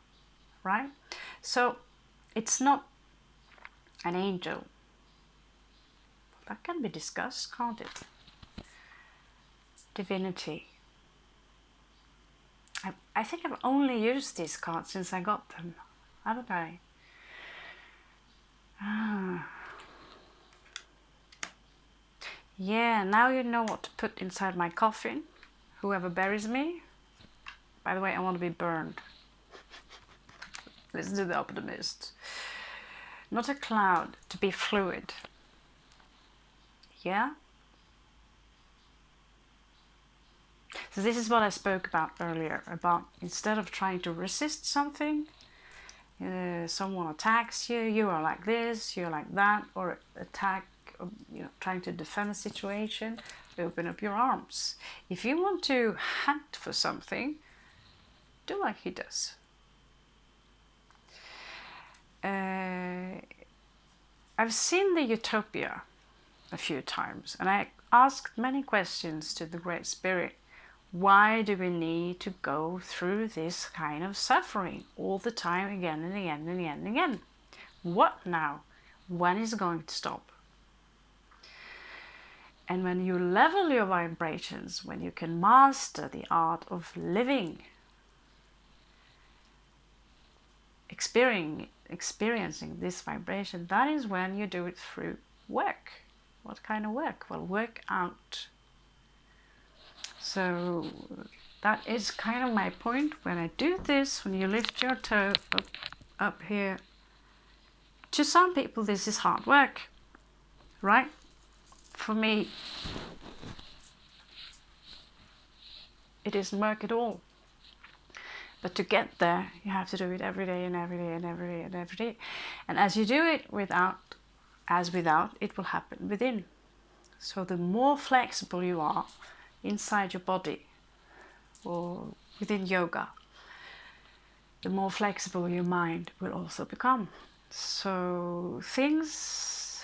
S1: right? So it's not an angel. That can be discussed, can't it? Divinity. I think I've only used these cards since I got them, haven't I? Yeah, now you know what to put inside my coffin, whoever buries me. By the way, I want to be burned. Listen to the optimist. Not a cloud, to be fluid. Yeah? So this is what I spoke about earlier, about instead of trying to resist something, someone attacks you, you are like this, you're like that, or attack, or, you know, trying to defend a situation, open up your arms. If you want to hunt for something, do like he does. I've seen the Utopia a few times, and I asked many questions to the Great Spirit. Why do we need to go through this kind of suffering all the time, again and again and again and again? What now? When is it going to stop? And when you level your vibrations, when you can master the art of living, experiencing this vibration, that is when you do it through work. What kind of work? Well, work out. So that is kind of my point when I do this. When you lift your toe up here, to some people this is hard work, right? For me, it isn't work at all. But to get there, you have to do it every day and every day and every day and every day. And as you do it without, it will happen within. So the more flexible you are inside your body or within yoga, the more flexible your mind will also become. So things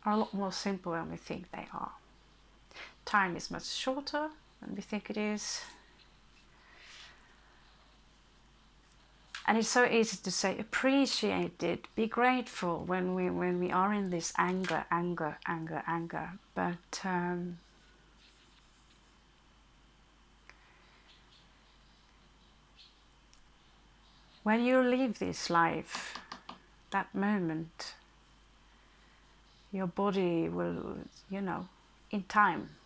S1: are a lot more simple than we think they are. Time is much shorter than we think it is. And it's so easy to say, appreciate it, be grateful when we are in this anger. But when you leave this life, that moment, your body will, you know, in time,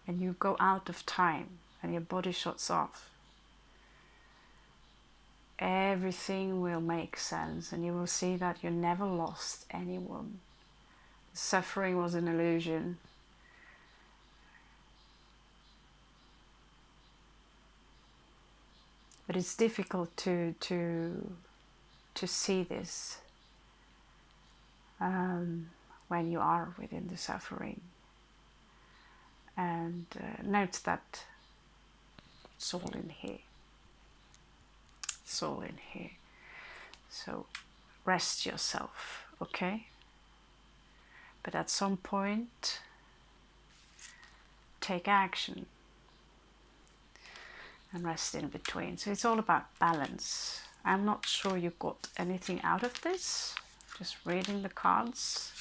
S1: and you go out of time and your body shuts off, everything will make sense, and you will see that you never lost anyone. Suffering was an illusion. But it's difficult to see this when you are within the suffering. And note that it's all in here. It's all in here. So rest yourself, okay? But at some point, take action and rest in between. So it's all about balance. I'm not sure you got anything out of this, just reading the cards.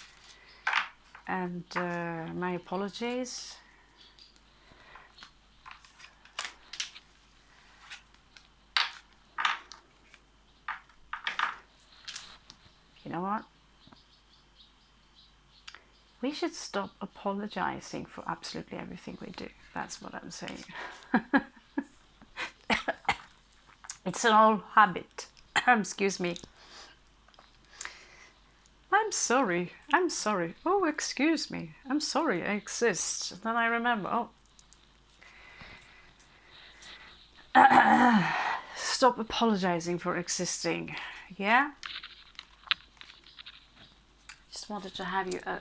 S1: And my apologies. You know what? We should stop apologizing for absolutely everything we do. That's what I'm saying. It's an old habit. Excuse me. I'm sorry. I'm sorry. Oh, excuse me. I'm sorry. I exist. Then I remember. Oh. Stop apologizing for existing. Yeah? Just wanted to have you a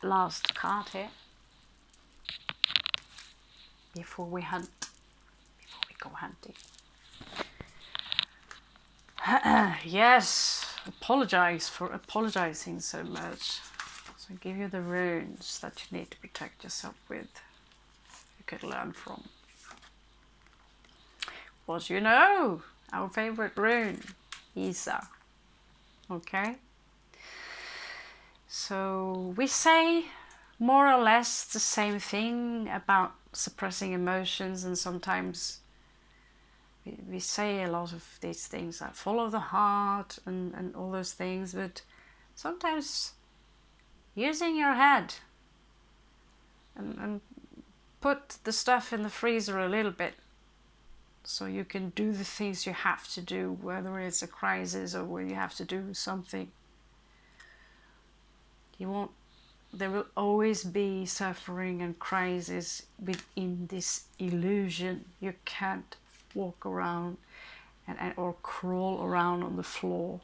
S1: last card here before we hunt, before we go hunting. Yes, apologize for apologizing so much. So I give you the runes that you need to protect yourself with. You could learn from. What you know, our favorite rune, Isa. Okay? So we say more or less the same thing about suppressing emotions, and sometimes we say a lot of these things like follow the heart and all those things, but sometimes using your head and put the stuff in the freezer a little bit so you can do the things you have to do, whether it's a crisis or where you have to do something. There will always be suffering and crisis within this illusion. You can't walk around or crawl around on the floor.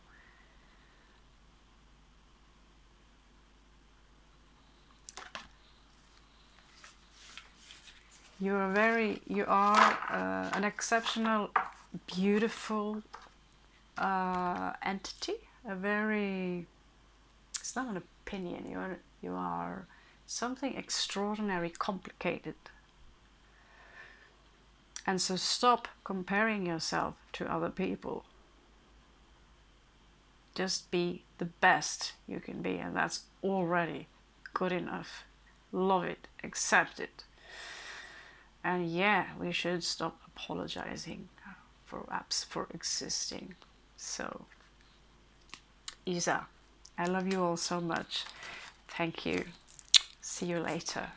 S1: You are an exceptional, beautiful entity. It's not an opinion. You are something extraordinary, complicated. And so stop comparing yourself to other people. Just be the best you can be, and that's already good enough. Love it, accept it. And yeah, we should stop apologizing for existing. So, Isa, I love you all so much. Thank you. See you later.